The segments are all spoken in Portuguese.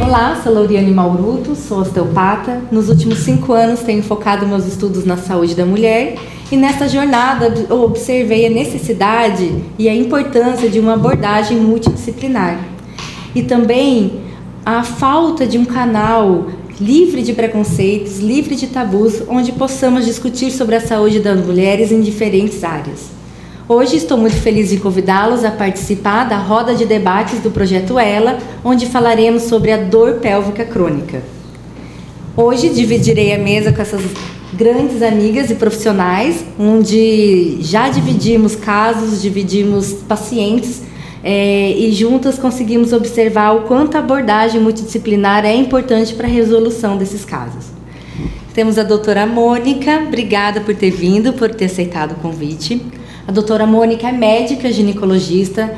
Olá, sou Lauriane Mauruto, sou osteopata. Nos últimos 5 anos tenho focado meus estudos na saúde da mulher e nessa jornada eu observei a necessidade e a importância de uma abordagem multidisciplinar. E também a falta de um canal livre de preconceitos, livre de tabus, onde possamos discutir sobre a saúde das mulheres em diferentes áreas. Hoje estou muito feliz de convidá-los a participar da roda de debates do Projeto Ela, onde falaremos sobre a dor pélvica crônica. Hoje dividirei a mesa com essas grandes amigas e profissionais, onde já dividimos casos, dividimos pacientes, e juntas conseguimos observar o quanto a abordagem multidisciplinar é importante para a resolução desses casos. Temos a doutora Mônica, obrigada por ter vindo, por ter aceitado o convite. A doutora Mônica é médica ginecologista,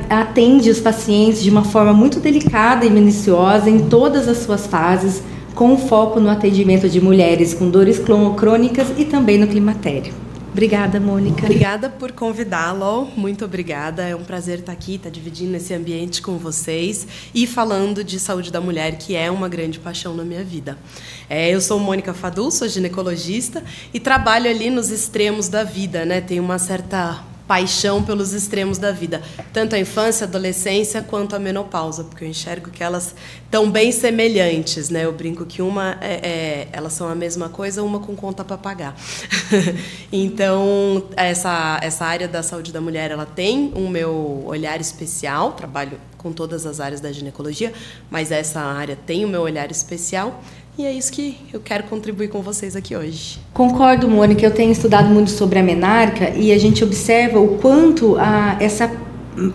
atende os pacientes de uma forma muito delicada e minuciosa em todas as suas fases, com foco no atendimento de mulheres com dores crônicas e também no climatério. Obrigada, Mônica. Obrigada por convidá-lo, muito obrigada. É um prazer estar aqui, estar dividindo esse ambiente com vocês e falando de saúde da mulher, que é uma grande paixão na minha vida. Eu sou Mônica Fadul, sou ginecologista e trabalho ali nos extremos da vida, né? Tenho uma certa paixão pelos extremos da vida, tanto a infância, a adolescência, quanto a menopausa, porque eu enxergo que elas estão bem semelhantes, né? Eu brinco que elas são a mesma coisa, uma com conta para pagar. Então, essa área da saúde da mulher, ela tem o meu olhar especial, trabalho com todas as áreas da ginecologia, mas essa área tem o meu olhar especial. E é isso que eu quero contribuir com vocês aqui hoje. Concordo, Mônica. Eu tenho estudado muito sobre a menarca e a gente observa o quanto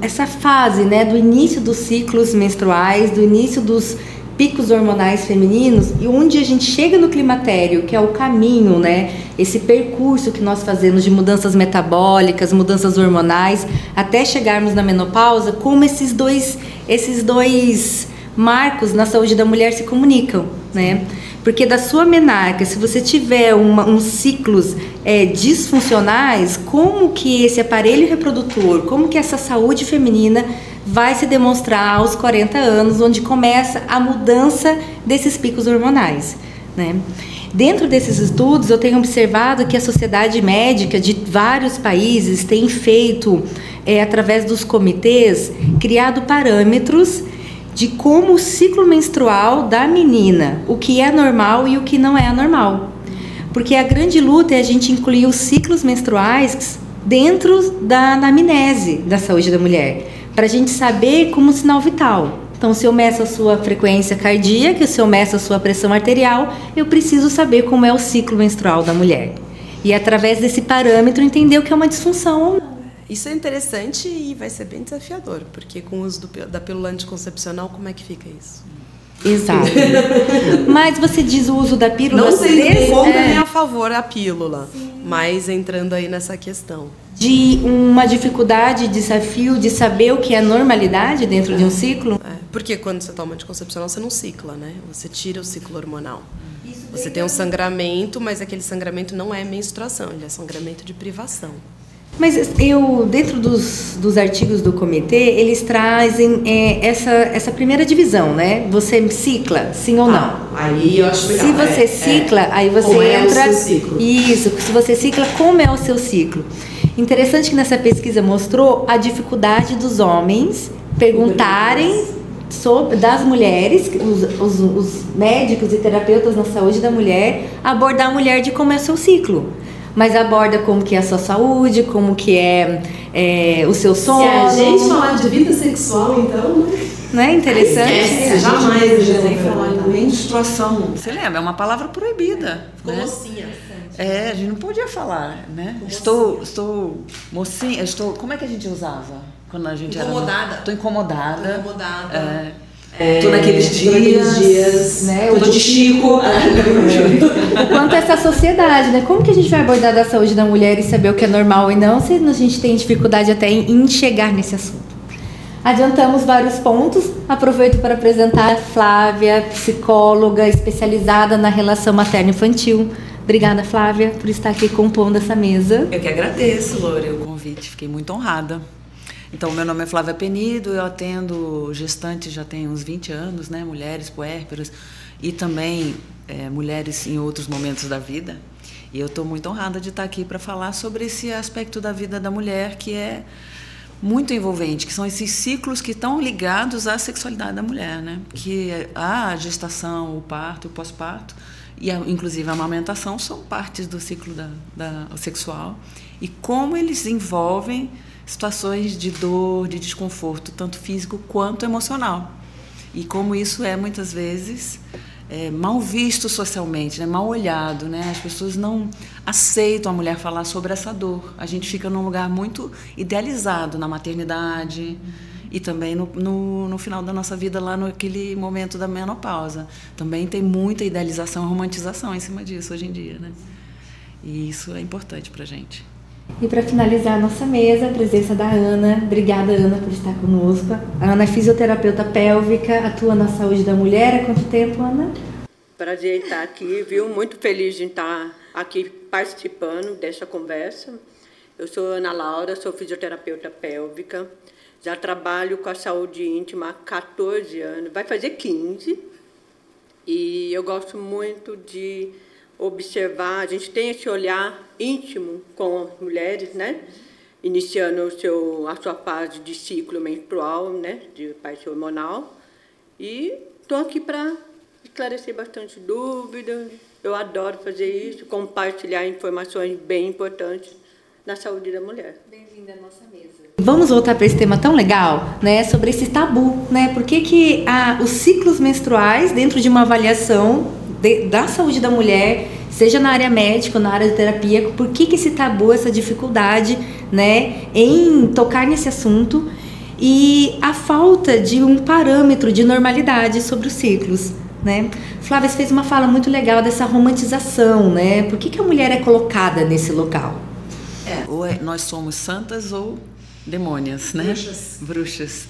essa fase, né, do início dos ciclos menstruais, do início dos picos hormonais femininos, e onde a gente chega no climatério, que é o caminho, né, esse percurso que nós fazemos de mudanças metabólicas, mudanças hormonais, até chegarmos na menopausa, como esses dois marcos na saúde da mulher se comunicam, né? Porque da sua menarca, se você tiver uns ciclos disfuncionais, como que esse aparelho reprodutor, como que essa saúde feminina vai se demonstrar aos 40 anos, onde começa a mudança desses picos hormonais, né? Dentro desses estudos, eu tenho observado que a sociedade médica de vários países tem feito, através dos comitês, criado parâmetros de como o ciclo menstrual da menina, o que é normal e o que não é anormal. Porque a grande luta é a gente incluir os ciclos menstruais dentro da anamnese da saúde da mulher, para a gente saber como sinal vital. Então, se eu meço a sua frequência cardíaca, se eu meço a sua pressão arterial, eu preciso saber como é o ciclo menstrual da mulher. E, através desse parâmetro, entender o que é uma disfunção ou não. Isso é interessante e vai ser bem desafiador, porque com o uso da pílula anticoncepcional, como é que fica isso? Exato. Mas você diz o uso da pílula... Não sei contra nem a favor a pílula, mas entrando aí nessa questão. De uma dificuldade, desafio de saber o que é normalidade dentro de um ciclo? Porque quando você toma anticoncepcional, você não cicla, né? Você tira o ciclo hormonal. Você tem um sangramento, mas aquele sangramento não é menstruação, ele é sangramento de privação. Mas dentro dos artigos do comitê, eles trazem essa primeira divisão, né? Você cicla, sim ou não? Aí eu acho legal. Se você cicla, aí você como entra... é o seu ciclo? Isso, se você cicla, como é o seu ciclo? Interessante que nessa pesquisa mostrou a dificuldade dos homens perguntarem das mulheres, os médicos e terapeutas na saúde da mulher, abordar a mulher de como é o seu ciclo. Mas aborda como que é a sua saúde, como que é o seu sono. Se a gente falar de vida sexual, então... Não é interessante? Jamais a gente tem que falar de menstruação. Você lembra? É uma palavra proibida. Mocinha. A gente não podia falar, né? Estou mocinha, como é que a gente usava? Quando a gente incomodada. Estou incomodada. Tô incomodada. Tô naqueles dias, né? Tô de Chico. O quanto essa sociedade, né? Como que a gente vai abordar da saúde da mulher e saber o que é normal e não, se a gente tem dificuldade até em chegar nesse assunto? Adiantamos vários pontos. Aproveito para apresentar a Flávia, psicóloga especializada na relação materno-infantil. Obrigada, Flávia, por estar aqui compondo essa mesa. Eu que agradeço, Lore, o convite. Fiquei muito honrada. Então, meu nome é Flávia Penido, eu atendo gestantes já tem uns 20 anos, né? Mulheres puérperas e também mulheres em outros momentos da vida. E eu estou muito honrada de estar aqui para falar sobre esse aspecto da vida da mulher que é muito envolvente, que são esses ciclos que estão ligados à sexualidade da mulher, né? Que a gestação, o parto, o pós-parto e inclusive a amamentação são partes do ciclo sexual e como eles envolvem situações de dor, de desconforto, tanto físico quanto emocional. E como isso é muitas vezes mal visto socialmente, né? Mal olhado, né? As pessoas não aceitam a mulher falar sobre essa dor. A gente fica num lugar muito idealizado na maternidade e também no final da nossa vida, lá naquele momento da menopausa. Também tem muita idealização e romantização em cima disso hoje em dia, né? E isso é importante pra gente. E para finalizar a nossa mesa, a presença da Ana. Obrigada, Ana, por estar conosco. A Ana é fisioterapeuta pélvica, atua na saúde da mulher. Há quanto tempo, Ana? Prazer em estar aqui, viu? Muito feliz de estar aqui participando dessa conversa. Eu sou Ana Laura, sou fisioterapeuta pélvica. Já trabalho com a saúde íntima há 14 anos, vai fazer 15. E eu gosto muito de observar, a gente tem esse olhar íntimo com as mulheres, né? Iniciando a sua fase de ciclo menstrual, né? De parte hormonal. E estou aqui para esclarecer bastante dúvidas. Eu adoro fazer isso, compartilhar informações bem importantes na saúde da mulher. Bem-vinda à nossa mesa. Vamos voltar para esse tema tão legal, né? Sobre esse tabu, né? Por que os ciclos menstruais, dentro de uma avaliação da saúde da mulher, seja na área médica ou na área de terapia, por que esse tabu, essa dificuldade, né, em tocar nesse assunto e a falta de um parâmetro de normalidade sobre os ciclos, né? Flávia, você fez uma fala muito legal dessa romantização, né? Por que a mulher é colocada nesse local? Ou nós somos santas ou demônias, né? Bruxas.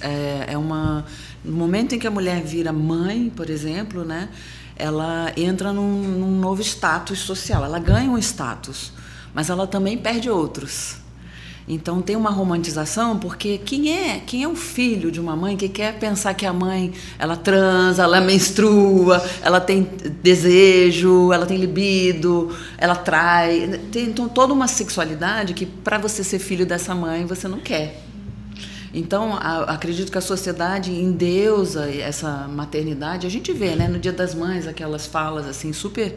No momento em que a mulher vira mãe, por exemplo, né? Ela entra num novo status social, ela ganha um status, mas ela também perde outros. Então tem uma romantização, porque quem é o filho de uma mãe que quer pensar que a mãe, ela transa, ela menstrua, ela tem desejo, ela tem libido, ela trai, tem então toda uma sexualidade que para você ser filho dessa mãe você não quer. Então, acredito que a sociedade endeusa essa maternidade. A gente vê, né, no Dia das Mães, aquelas falas assim super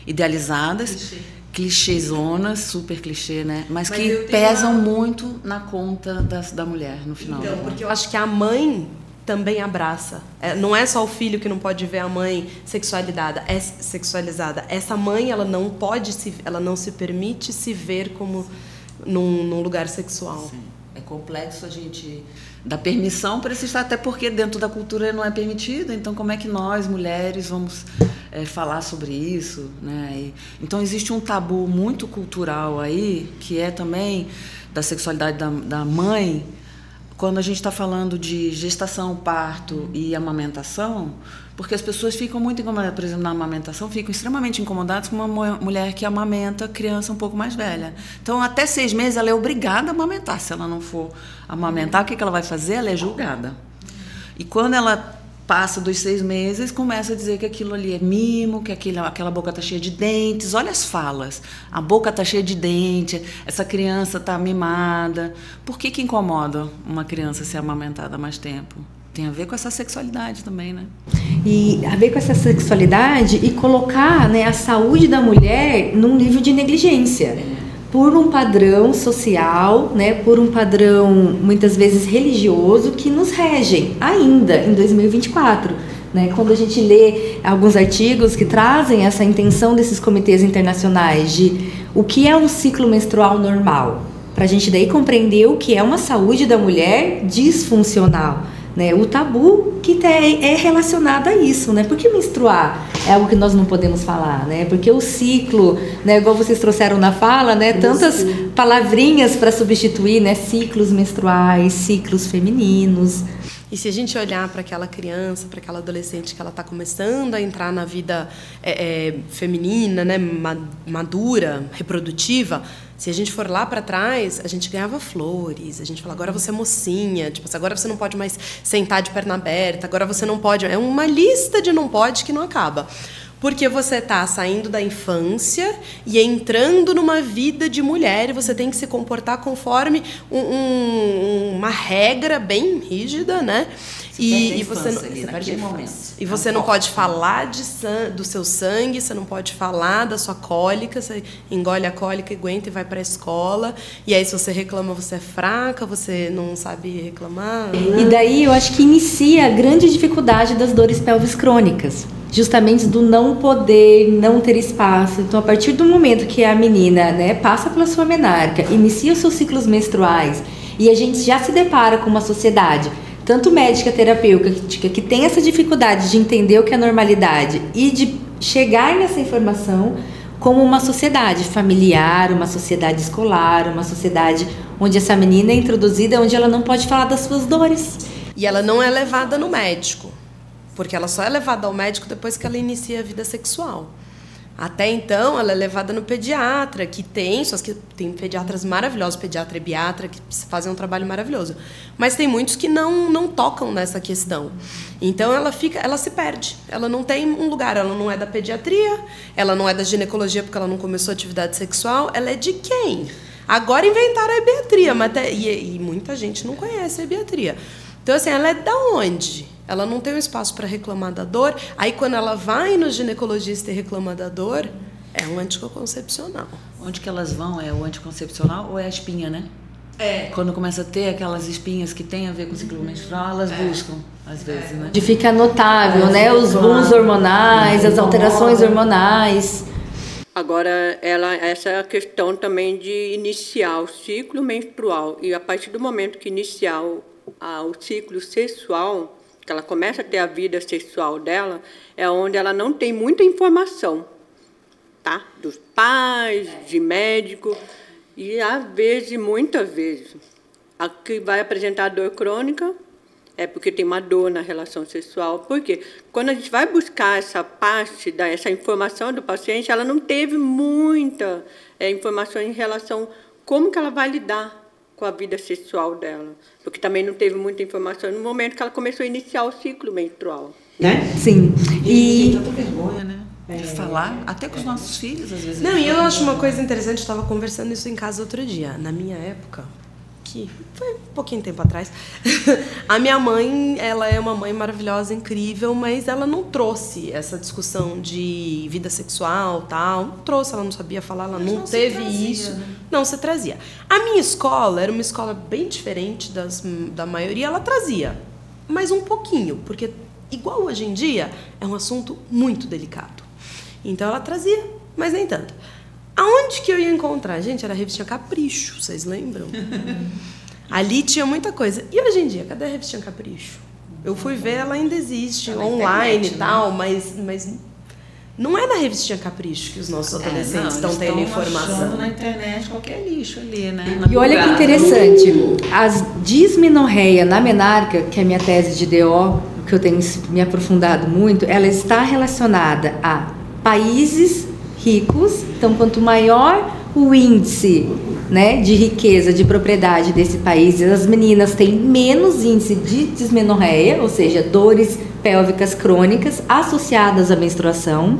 idealizadas, clichêzonas, super clichê, né? Mas que pesam muito na conta da mulher no final. Então, porque eu acho que a mãe também abraça. Não é só o filho que não pode ver a mãe sexualizada. Essa mãe, ela não se permite se ver como num lugar sexual. Sim. É complexo a gente dar permissão para esse estar, até porque dentro da cultura não é permitido. Então, como é que nós, mulheres, vamos falar sobre isso, né? Então, existe um tabu muito cultural aí, que é também da sexualidade da mãe. Quando a gente está falando de gestação, parto e amamentação, porque as pessoas ficam muito incomodadas, por exemplo, na amamentação, ficam extremamente incomodadas com uma mulher que amamenta criança um pouco mais velha. Então, até 6 meses, ela é obrigada a amamentar. Se ela não for amamentar, o que ela vai fazer? Ela é julgada. E quando ela passa dos 6 meses, começa a dizer que aquilo ali é mimo, que aquela boca está cheia de dentes. Olha as falas. A boca está cheia de dente, essa criança está mimada. Por que incomoda uma criança ser amamentada há mais tempo? Tem a ver com essa sexualidade também, né? E a ver com essa sexualidade e colocar, né, a saúde da mulher num nível de negligência. Por um padrão social, né, por um padrão muitas vezes religioso que nos regem ainda em 2024. Né, quando a gente lê alguns artigos que trazem essa intenção desses comitês internacionais de o que é um ciclo menstrual normal, para a gente daí compreender o que é uma saúde da mulher disfuncional. Né, o tabu que é relacionado a isso, né? Porque menstruar é algo que nós não podemos falar, né? Porque o ciclo, né, igual vocês trouxeram na fala, né, tantas palavrinhas para substituir, né, ciclos menstruais, ciclos femininos. E se a gente olhar para aquela criança, para aquela adolescente que ela está começando a entrar na vida feminina, né, madura, reprodutiva, se a gente for lá para trás, a gente ganhava flores, a gente fala, agora você é mocinha, tipo, agora você não pode mais sentar de perna aberta, agora você não pode... É uma lista de não pode que não acaba. Porque você está saindo da infância e entrando numa vida de mulher e você tem que se comportar conforme uma regra bem rígida, né? E você não pode falar do seu sangue, você não pode falar da sua cólica, você engole a cólica, aguenta e vai para a escola. E aí, se você reclama, você é fraca, você não sabe reclamar. E daí eu acho que inicia a grande dificuldade das dores pélvicas crônicas. Justamente do não poder, não ter espaço. Então, a partir do momento que a menina, né, passa pela sua menarca, inicia os seus ciclos menstruais, e a gente já se depara com uma sociedade, tanto médica, terapêutica, que tem essa dificuldade de entender o que é normalidade e de chegar nessa informação, como uma sociedade familiar, uma sociedade escolar, uma sociedade onde essa menina é introduzida, onde ela não pode falar das suas dores. E ela não é levada no médico. Porque ela só é levada ao médico depois que ela inicia a vida sexual. Até então, ela é levada no pediatra, que tem pediatras maravilhosos, pediatra e biatra, que fazem um trabalho maravilhoso. Mas tem muitos que não tocam nessa questão. Então, ela se perde. Ela não tem um lugar, ela não é da pediatria, ela não é da ginecologia porque ela não começou a atividade sexual, ela é de quem? Agora inventaram a ebiatria, e muita gente não conhece a ebiatria. Então, assim, ela é da onde? Ela não tem um espaço para reclamar da dor. Aí, quando ela vai no ginecologista e reclama da dor, é um anticoncepcional. Onde que elas vão? É o anticoncepcional ou é a espinha, né? Quando começa a ter aquelas espinhas que tem a ver com o ciclo menstrual, elas buscam, às vezes, né? De ficar notável, né? Os booms hormonais, as alterações hormonais. Agora, essa é a questão também de iniciar o ciclo menstrual. E a partir do momento que iniciar o ciclo sexual, que ela começa a ter a vida sexual dela, é onde ela não tem muita informação, tá? Dos pais, de médico, e às vezes, muitas vezes, a que vai apresentar dor crônica é porque tem uma dor na relação sexual. Por quê? Quando a gente vai buscar essa parte, essa informação do paciente, ela não teve muita informação em relação a como que ela vai lidar com a vida sexual dela, porque também não teve muita informação no momento que ela começou a iniciar o ciclo menstrual, né? Sim. E tem tanta vergonha, né? De falar, até com os nossos filhos, às vezes. Não, e eu acho uma coisa interessante, eu estava conversando isso em casa outro dia. Na minha época, que foi um pouquinho tempo atrás, a minha mãe, ela é uma mãe maravilhosa, incrível, mas ela não trouxe essa discussão de vida sexual, tal, não trouxe, ela não sabia falar, ela não teve isso, né? Não se trazia. A minha escola era uma escola bem diferente da maioria, ela trazia, mas um pouquinho, porque igual hoje em dia é um assunto muito delicado. Então ela trazia, mas nem tanto. Aonde que eu ia encontrar? Gente, era a revistinha Capricho, vocês lembram? Ali tinha muita coisa. E hoje em dia, cadê a revistinha Capricho? Eu fui ver, ela ainda existe, online e tal, mas não é na revistinha Capricho que os nossos adolescentes estão tendo informação. Na internet qualquer lixo ali, né? E olha que interessante, as dismenorreia na menarca, que é a minha tese de DO, que eu tenho me aprofundado muito, ela está relacionada a países ricos. Então, quanto maior o índice, né, de riqueza, de propriedade desse país, as meninas têm menos índice de dismenorreia, ou seja, dores pélvicas crônicas associadas à menstruação.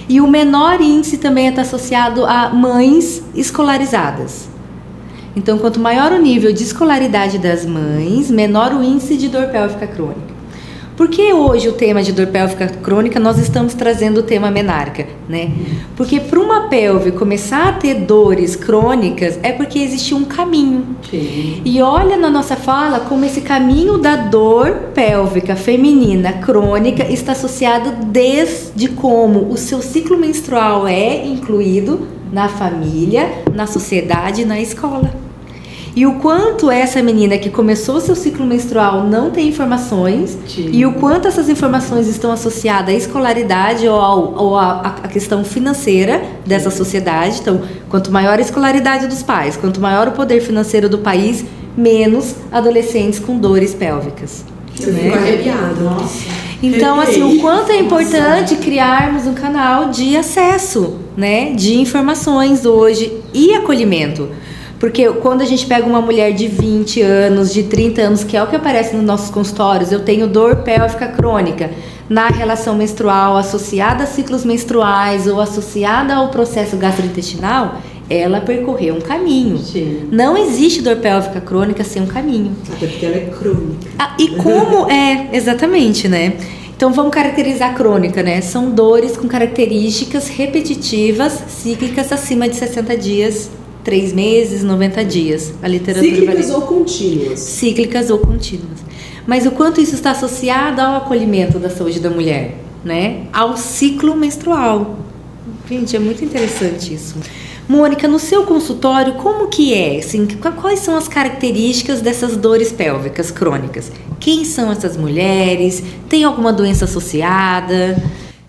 E o menor índice também está associado a mães escolarizadas. Então, quanto maior o nível de escolaridade das mães, menor o índice de dor pélvica crônica. Por que hoje o tema de dor pélvica crônica nós estamos trazendo o tema menarca, né? Porque para uma pelve começar a ter dores crônicas é porque existe um caminho. Sim. E olha na nossa fala como esse caminho da dor pélvica feminina crônica está associado desde como o seu ciclo menstrual é incluído na família, na sociedade e na escola. E o quanto essa menina que começou seu ciclo menstrual não tem informações. Sim. E o quanto essas informações estão associadas à escolaridade ou à questão financeira dessa sociedade. Então, quanto maior a escolaridade dos pais, quanto maior o poder financeiro do país, menos adolescentes com dores pélvicas. Eu fico arrepiada. Nossa. Então, assim, o quanto é importante criarmos um canal de acesso, né, de informações hoje e acolhimento. Porque quando a gente pega uma mulher de 20 anos, de 30 anos, que é o que aparece nos nossos consultórios, eu tenho dor pélvica crônica na relação menstrual associada a ciclos menstruais ou associada ao processo gastrointestinal, ela percorreu um caminho. Sim. Não existe dor pélvica crônica sem um caminho. Até porque ela é crônica. E como exatamente, né? Então vamos caracterizar a crônica, né? São dores com características repetitivas, cíclicas acima de 60 dias, 3 meses, 90 dias. A literatura cíclicas ou contínuas? Cíclicas ou contínuas. Mas o quanto isso está associado ao acolhimento da saúde da mulher, né? Ao ciclo menstrual. Gente, é muito interessante isso. Mônica, no seu consultório, como que é? Assim, quais são as características dessas dores pélvicas crônicas? Quem são essas mulheres? Tem alguma doença associada?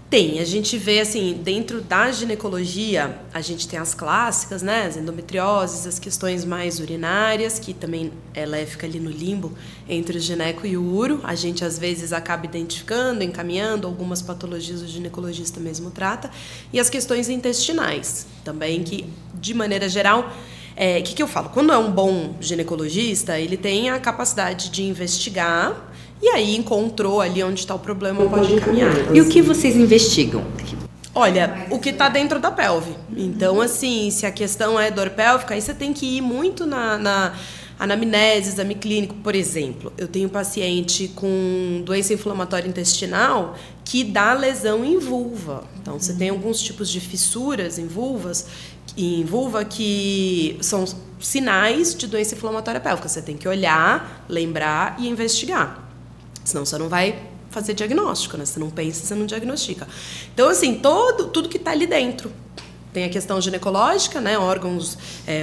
Tem, a gente vê assim, dentro da ginecologia, a gente tem as clássicas, né, as endometrioses, as questões mais urinárias, que também ela fica ali no limbo entre o gineco e o uro. A gente às vezes acaba identificando, encaminhando algumas patologias, o ginecologista mesmo trata. E as questões intestinais, também, que de maneira geral, que eu falo? Quando é um bom ginecologista, ele tem a capacidade de investigar. E aí encontrou ali onde está o problema, pode encaminhar. E o que vocês investigam? Olha, o que está dentro da pelve. Então, assim, se a questão é dor pélvica, aí você tem que ir muito na anamnese, exame clínico, por exemplo. Eu tenho paciente com doença inflamatória intestinal que dá lesão em vulva. Então, você tem alguns tipos de fissuras em vulva que são sinais de doença inflamatória pélvica. Você tem que olhar, lembrar e investigar. Senão você não vai fazer diagnóstico, né? Você não pensa, você não diagnostica. Então, assim, tudo que está ali dentro. Tem a questão ginecológica, né? Órgãos,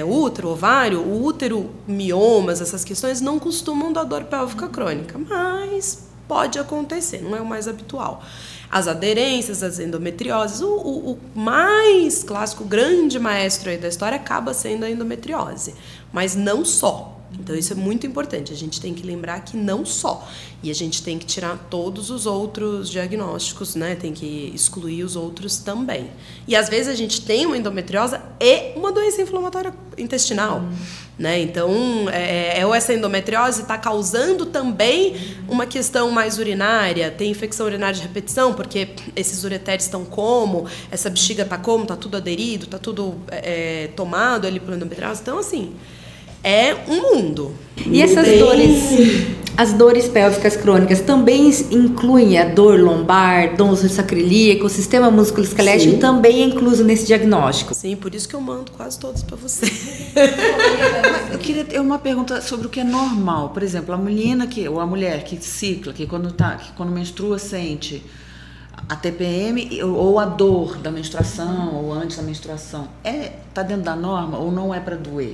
útero, ovário, o útero, miomas, essas questões não costumam dar dor pélvica crônica, mas pode acontecer, não é o mais habitual. As aderências, as endometrioses, o mais clássico, o grande maestro aí da história acaba sendo a endometriose, mas não só. Então, isso é muito importante. A gente tem que lembrar que não só. E a gente tem que tirar todos os outros diagnósticos, né? Tem que excluir os outros também. E, às vezes, a gente tem uma endometriose e uma doença inflamatória intestinal. Né? Então, essa endometriose está causando também uma questão mais urinária. Tem infecção urinária de repetição, porque esses ureteres estão como? Essa bexiga está como? Está tudo aderido? Está tudo tomado ali pela endometriose? Então, assim... é um mundo. E essas as dores pélvicas crônicas também incluem a dor lombar, dor sacroiliaca, o sistema músculo-esquelético também é incluso nesse diagnóstico? Sim, por isso que eu mando quase todos para você. Eu queria ter uma pergunta sobre o que é normal. Por exemplo, a mulher que cicla, que quando menstrua sente a TPM ou a dor da menstruação ou antes da menstruação, tá dentro da norma ou não é para doer?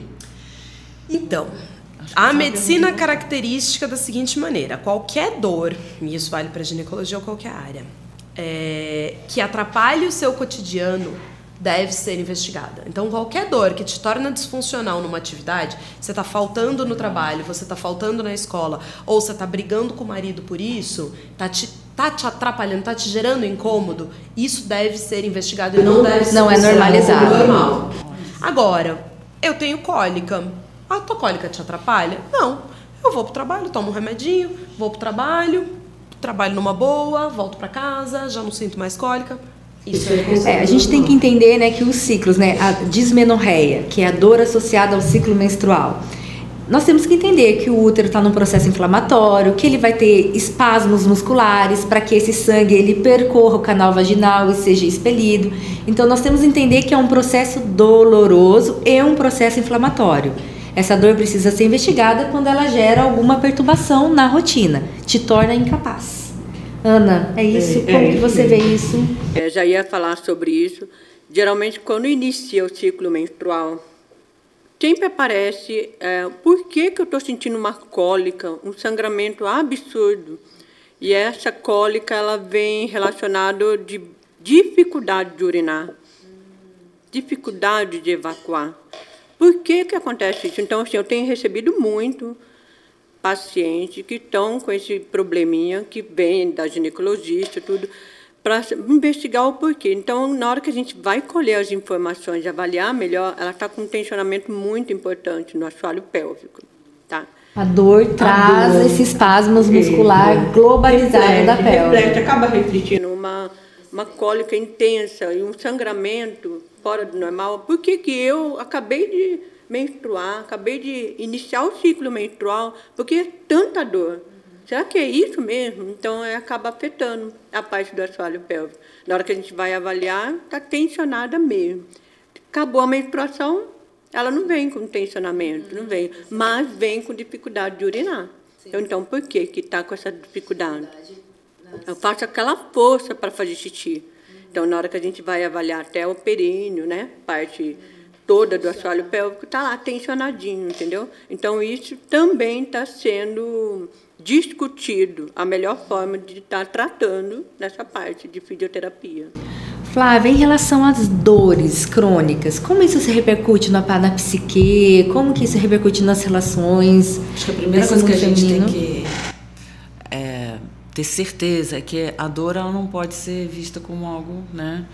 Então, a medicina característica da seguinte maneira: qualquer dor, e isso vale para ginecologia ou qualquer área, que atrapalhe o seu cotidiano, deve ser investigada. Então, qualquer dor que te torna disfuncional numa atividade, você está faltando no trabalho, você está faltando na escola, ou você está brigando com o marido por isso, tá te atrapalhando, está te gerando incômodo, isso deve ser investigado e não deve ser normalizado. Normal. Agora, eu tenho cólica. A tua cólica te atrapalha? Não. Eu vou pro trabalho, tomo um remedinho, vou pro trabalho numa boa, volto para casa, já não sinto mais cólica. Isso a gente tem que entender, né, que os ciclos, né, a dismenorreia, que é a dor associada ao ciclo menstrual, nós temos que entender que o útero está num processo inflamatório, que ele vai ter espasmos musculares para que esse sangue ele percorra o canal vaginal e seja expelido. Então nós temos que entender que é um processo doloroso e um processo inflamatório. Essa dor precisa ser investigada quando ela gera alguma perturbação na rotina, te torna incapaz. Ana, é isso? Como que você vê isso? Já ia falar sobre isso. Geralmente, quando inicia o ciclo menstrual, sempre aparece por que eu estou sentindo uma cólica, um sangramento absurdo. E essa cólica ela vem relacionada de dificuldade de urinar, dificuldade de evacuar. Por que acontece isso? Então, assim, eu tenho recebido muito pacientes que estão com esse probleminha, que vem da ginecologista, tudo, para investigar o porquê. Então, na hora que a gente vai colher as informações e avaliar melhor, ela está com um tensionamento muito importante no assoalho pélvico. Tá? A dor traz esse espasmo muscular globalizado da pélvica. Acaba refletindo uma cólica intensa e um sangramento fora do normal. Por que eu acabei de menstruar, acabei de iniciar o ciclo menstrual? Porque é tanta dor. Será que é isso mesmo? Então, acaba afetando a parte do assoalho pélvico. Na hora que a gente vai avaliar, está tensionada mesmo. Acabou a menstruação, ela não vem com tensionamento, não vem, mas vem com dificuldade de urinar. Então, por que está com essa dificuldade? Eu faço aquela força para fazer xixi. Então, na hora que a gente vai avaliar até o períneo, né, parte toda do assoalho pélvico, está lá tensionadinho, entendeu? Então, isso também está sendo discutido a melhor forma de estar tratando nessa parte de fisioterapia. Flávia, em relação às dores crônicas, como isso se repercute na psique? Como que isso repercute nas relações? Acho que a primeira coisa que a gente tem que ter certeza é que a dor ela não pode ser vista como algo, né,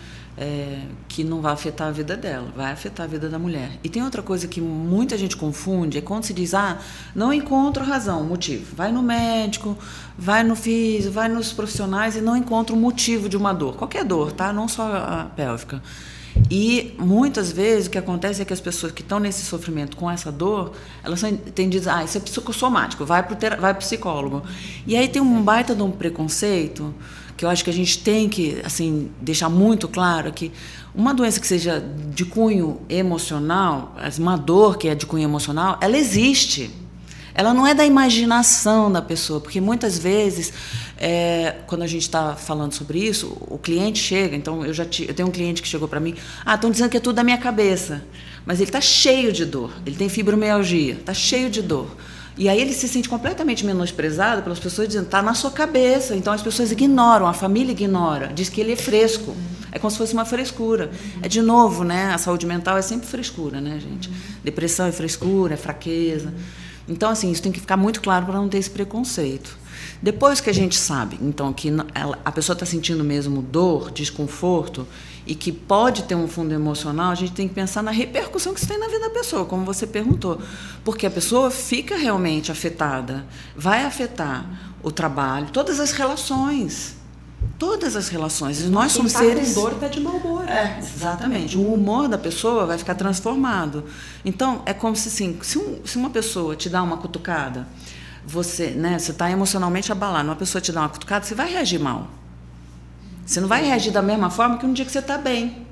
que não vai afetar a vida dela, vai afetar a vida da mulher. E tem outra coisa que muita gente confunde, é quando se diz, não encontro razão, motivo. Vai no médico, vai no físico, vai nos profissionais e não encontra o motivo de uma dor. Qualquer dor, tá? Não só a pélvica. E muitas vezes o que acontece é que as pessoas que estão nesse sofrimento com essa dor, elas têm de dizer, isso é psicossomático, vai para o psicólogo. E aí tem um baita de um preconceito, que eu acho que a gente tem que assim, deixar muito claro que uma doença que seja de cunho emocional, uma dor que é de cunho emocional, ela existe. Ela não é da imaginação da pessoa, porque muitas vezes, quando a gente está falando sobre isso, o cliente chega, então eu tenho um cliente que chegou para mim, estão dizendo que é tudo da minha cabeça, mas ele está cheio de dor, ele tem fibromialgia, está cheio de dor. E aí ele se sente completamente menosprezado pelas pessoas dizendo, está na sua cabeça. Então as pessoas ignoram, a família ignora, diz que ele é fresco. É como se fosse uma frescura. É de novo, né? A saúde mental é sempre frescura, né, gente? Depressão é frescura, é fraqueza. Então, assim, isso tem que ficar muito claro para não ter esse preconceito. Depois que a gente sabe, então, que a pessoa está sentindo mesmo dor, desconforto, e que pode ter um fundo emocional, a gente tem que pensar na repercussão que isso tem na vida da pessoa, como você perguntou. Porque a pessoa fica realmente afetada, vai afetar o trabalho, todas as relações. Todas as relações. Nós somos seres... com dor está de mau humor. Exatamente. O humor da pessoa vai ficar transformado. Então, é como se, assim, se uma pessoa te dá uma cutucada, você está emocionalmente abalado, uma pessoa te dá uma cutucada, você vai reagir mal. Você não vai reagir da mesma forma que um dia que você está bem.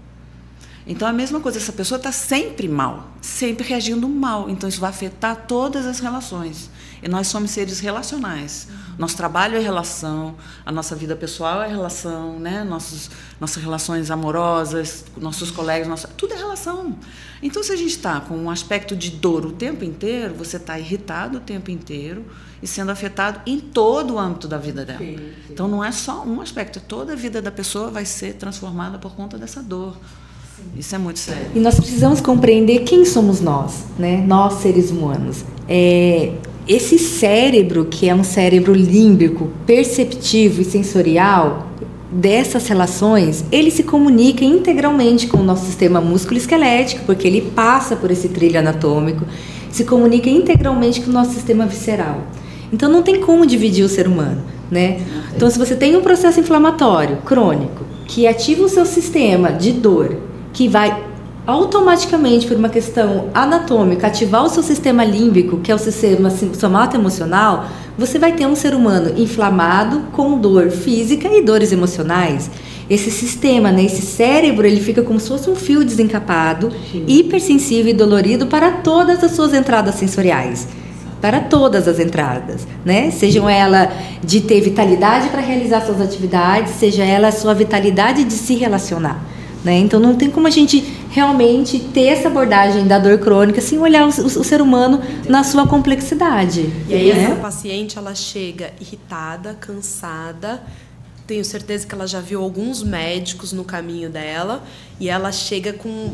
Então, a mesma coisa, essa pessoa está sempre mal, sempre reagindo mal. Então, isso vai afetar todas as relações. E nós somos seres relacionais. Nosso trabalho é relação, a nossa vida pessoal é relação, né? Nossas relações amorosas, nossos colegas, tudo é relação. Então, se a gente está com um aspecto de dor o tempo inteiro, você está irritado o tempo inteiro e sendo afetado em todo o âmbito da vida dela. Sim. Então, não é só um aspecto, toda a vida da pessoa vai ser transformada por conta dessa dor. Isso é muito sério. E nós precisamos compreender quem somos nós, né? Nós, seres humanos. Esse cérebro, que é um cérebro límbico, perceptivo e sensorial, dessas relações, ele se comunica integralmente com o nosso sistema músculo-esquelético, porque ele passa por esse trilho anatômico, se comunica integralmente com o nosso sistema visceral. Então, não tem como dividir o ser humano, né? Então, se você tem um processo inflamatório crônico, que ativa o seu sistema de dor, que vai automaticamente, por uma questão anatômica, ativar o seu sistema límbico, que é o sistema somato-emocional, você vai ter um ser humano inflamado, com dor física e dores emocionais. Esse sistema, né, esse cérebro, ele fica como se fosse um fio desencapado, hipersensível e dolorido para todas as suas entradas sensoriais. Para todas as entradas, né? Sejam ela de ter vitalidade para realizar suas atividades, seja ela a sua vitalidade de se relacionar. Né? Então, não tem como a gente realmente ter essa abordagem da dor crônica sem olhar o ser humano na sua complexidade. E aí, essa paciente, ela chega irritada, cansada, tenho certeza que ela já viu alguns médicos no caminho dela e ela chega com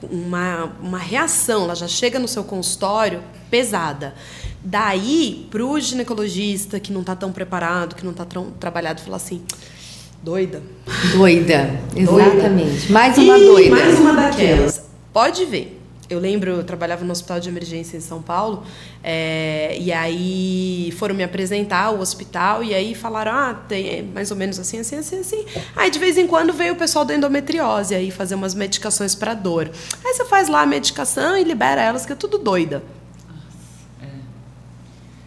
uma reação, ela já chega no seu consultório pesada. Daí, para o ginecologista que não está tão preparado, que não está tão trabalhado, falar assim, doida. Doida, exatamente. Mais uma doida. Mais uma daquelas. Pode ver. Eu lembro, eu trabalhava no hospital de emergência em São Paulo, e aí foram me apresentar o hospital, e aí falaram, tem mais ou menos assim. Aí de vez em quando veio o pessoal da endometriose aí fazer umas medicações para dor. Aí você faz lá a medicação e libera elas, que é tudo doida.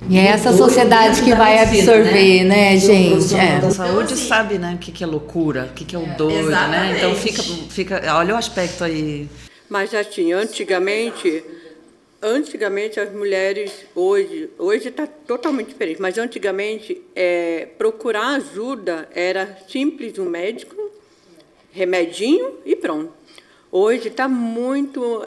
E é essa sociedade que vai absorver, né, gente? A saúde sabe, né, o que é loucura, o que é o doido, né? Então fica, olha o aspecto aí. Mas assim, antigamente as mulheres, hoje está totalmente diferente, mas antigamente procurar ajuda era simples, um médico, remedinho e pronto. Hoje está muito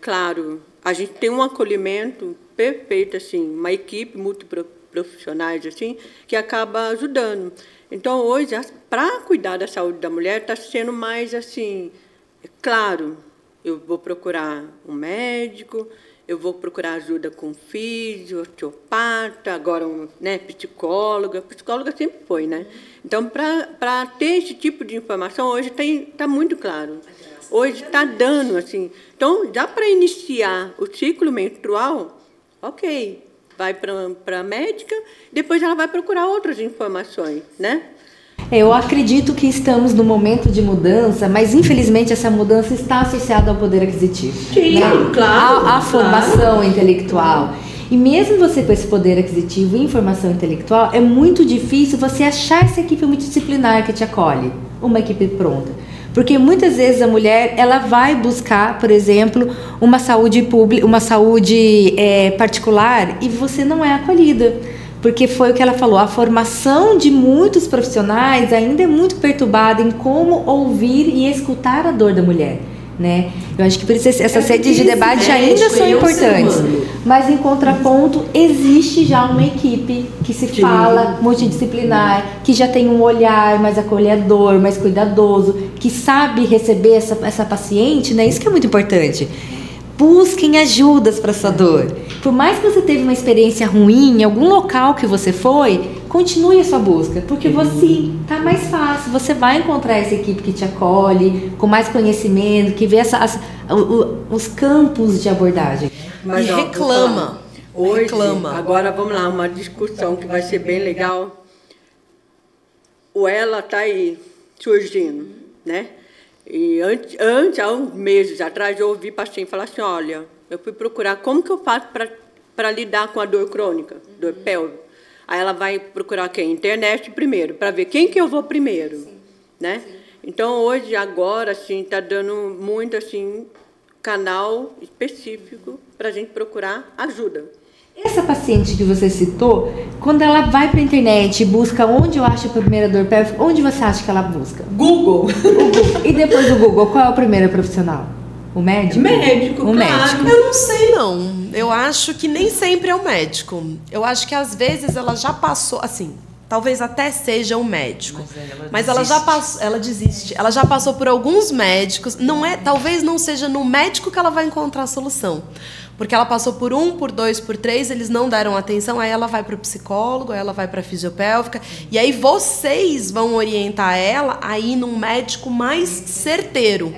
claro, a gente tem um acolhimento perfeito, assim, uma equipe multiprofissionais assim, que acaba ajudando. Então, hoje, para cuidar da saúde da mulher, está sendo mais assim, claro, eu vou procurar um médico, eu vou procurar ajuda com físio, osteopata, agora psicóloga. Psicóloga sempre foi, né? Então, para ter esse tipo de informação, hoje está muito claro. Hoje está dando, assim. Então, já para iniciar o ciclo menstrual, ok, vai para a médica, depois ela vai procurar outras informações, né? Eu acredito que estamos num momento de mudança, mas infelizmente essa mudança está associada ao poder aquisitivo. Sim, né? claro. À formação intelectual. E mesmo você com esse poder aquisitivo e informação intelectual, é muito difícil você achar essa equipe multidisciplinar que te acolhe, uma equipe pronta. Porque muitas vezes a mulher ela vai buscar, por exemplo, uma saúde pública, uma saúde particular, e você não é acolhida. Porque foi o que ela falou, a formação de muitos profissionais ainda é muito perturbada em como ouvir e escutar a dor da mulher, né? Eu acho que por isso essas sedes de debate ainda são importantes. Mas em contraponto, existe já uma equipe que se fala multidisciplinar, que já tem um olhar mais acolhedor, mais cuidadoso, que sabe receber essa paciente, né? Isso que é muito importante. Busquem ajudas para sua dor. Por mais que você teve uma experiência ruim em algum local que você foi, continue a sua busca, porque você tá mais fácil, você vai encontrar essa equipe que te acolhe, com mais conhecimento, que vê os campos de abordagem. Mas, e reclama. Hoje, reclama. Agora vamos lá, uma discussão que vai ser bem legal. O Ela tá aí surgindo, né? E antes, há uns meses atrás, eu ouvi paciente falar assim, olha, eu fui procurar como que eu faço para lidar com a dor crônica, dor pélvica. Aí ela vai procurar quem? Internet primeiro, para ver quem que eu vou primeiro, né? Então, hoje, agora, assim, está dando muito, assim, canal específico para a gente procurar ajuda. Essa paciente que você citou, quando ela vai para a internet e busca onde eu acho a primeira dor pélvica, onde você acha que ela busca? Google. E depois do Google, qual é o primeiro profissional? O médico? Médico, o claro. médico. Eu não sei, não. Eu acho que nem sempre é o médico. Eu acho que, às vezes, ela já passou... Assim, talvez até seja um médico. Mas ela já passou... Ela desiste. Ela já passou por alguns médicos. Talvez não seja no médico que ela vai encontrar a solução. Porque ela passou por 1, por 2, por 3, eles não deram atenção, aí ela vai para o psicólogo, aí ela vai para a fisiopélvica, e aí vocês vão orientar ela a ir num médico mais certeiro.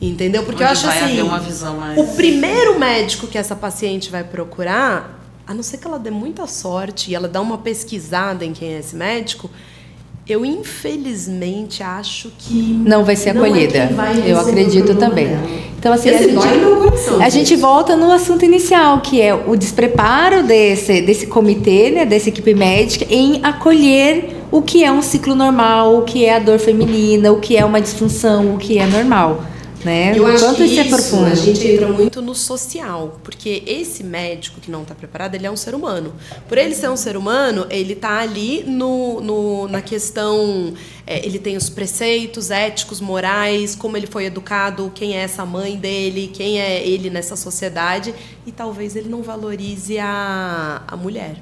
Entendeu? Porque eu acho assim, uma visão mais... o primeiro médico que essa paciente vai procurar, a não ser que ela dê muita sorte e ela dá uma pesquisada em quem é esse médico, eu infelizmente acho que não vai ser acolhida. Eu acredito também. Então, assim, a gente volta no assunto inicial, que é o despreparo desse comitê, né, dessa equipe médica, em acolher o que é um ciclo normal, o que é a dor feminina, o que é uma disfunção, o que é normal. Né? Eu acho Quanto que isso é profundo. A gente entra muito no social, porque esse médico que não está preparado, ele é um ser humano. Por ele ser um ser humano, ele está ali na questão... ele tem os preceitos éticos, morais, como ele foi educado, quem é essa mãe dele, quem é ele nessa sociedade, e talvez ele não valorize a mulher.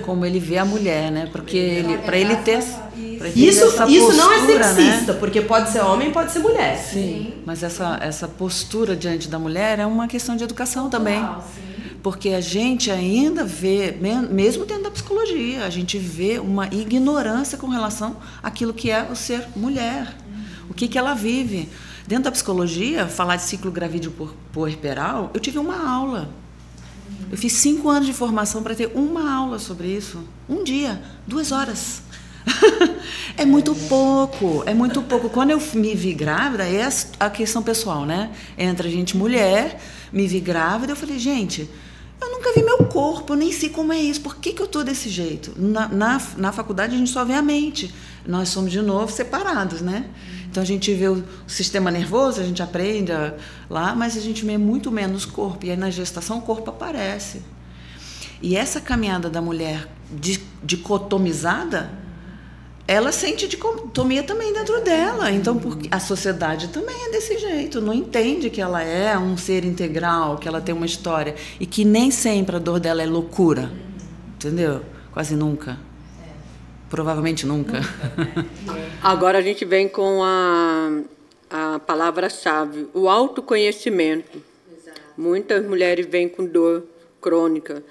como ele vê a mulher, né? Porque para ele ter essa Isso postura, não é sexista, né? porque pode ser homem, pode ser mulher. Sim, mas essa postura diante da mulher é uma questão de educação também. Porque a gente ainda vê, mesmo dentro da psicologia, a gente vê uma ignorância com relação àquilo que é o ser mulher. O que ela vive. Dentro da psicologia, falar de ciclo gravídeo puerperal, eu tive uma aula. Eu fiz 5 anos de formação para ter uma aula sobre isso. Um dia, 2 horas. É muito pouco, é muito pouco. Quando eu me vi grávida, é a questão pessoal, né? Entre a gente mulher, me vi grávida, eu falei, gente, eu nunca vi meu corpo, eu nem sei como é isso, por que eu tô desse jeito? Na faculdade a gente só vê a mente, nós somos de novo separados, né? Então a gente vê o sistema nervoso, a gente aprende lá, mas a gente vê muito menos o corpo, e aí na gestação o corpo aparece. E essa caminhada da mulher dicotomizada, ela sente dicotomia também dentro dela. Então, porque a sociedade também é desse jeito, não entende que ela é um ser integral, que ela tem uma história, e que nem sempre a dor dela é loucura, entendeu? Quase nunca. Provavelmente nunca. Agora a gente vem com a palavra-chave, o autoconhecimento. Exato. Muitas mulheres vêm com dor crônica.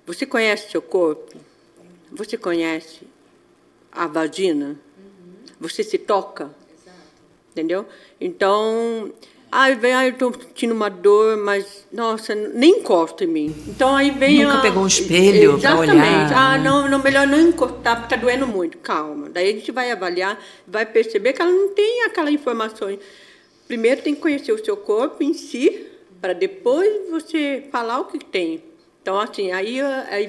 Você conhece seu corpo? Você conhece a vagina? Você se toca? Exato. Entendeu? Então, eu estou sentindo uma dor, mas, nossa, nem encosta em mim. Então, aí vem Nunca pegou um espelho para olhar? Exatamente. Não, melhor não encostar, porque está doendo muito. Calma. Daí a gente vai avaliar, vai perceber que ela não tem aquela informação. Primeiro tem que conhecer o seu corpo em si, para depois você falar o que tem. Então, assim, aí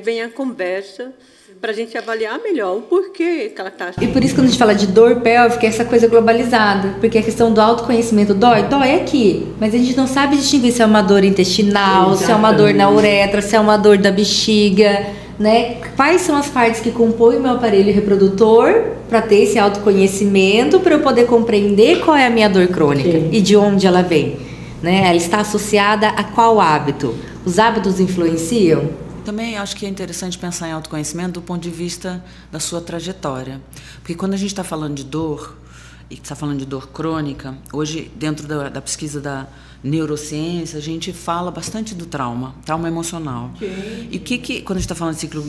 vem a conversa para a gente avaliar melhor o porquê que ela está assim. E por isso, quando a gente fala de dor pélvica, é essa coisa globalizada, porque a questão do autoconhecimento dói aqui, mas a gente não sabe distinguir se é uma dor intestinal, exatamente, se é uma dor na uretra, se é uma dor da bexiga, né? Quais são as partes que compõem o meu aparelho reprodutor para ter esse autoconhecimento, para eu poder compreender qual é a minha dor crônica. Sim. E de onde ela vem, né? Ela está associada a qual hábito? Os hábitos influenciam? Também acho que é interessante pensar em autoconhecimento do ponto de vista da sua trajetória. Porque quando a gente está falando de dor, e está falando de dor crônica, hoje, dentro da pesquisa da neurociência, a gente fala bastante do trauma emocional. Okay. E quando a gente está falando de ciclo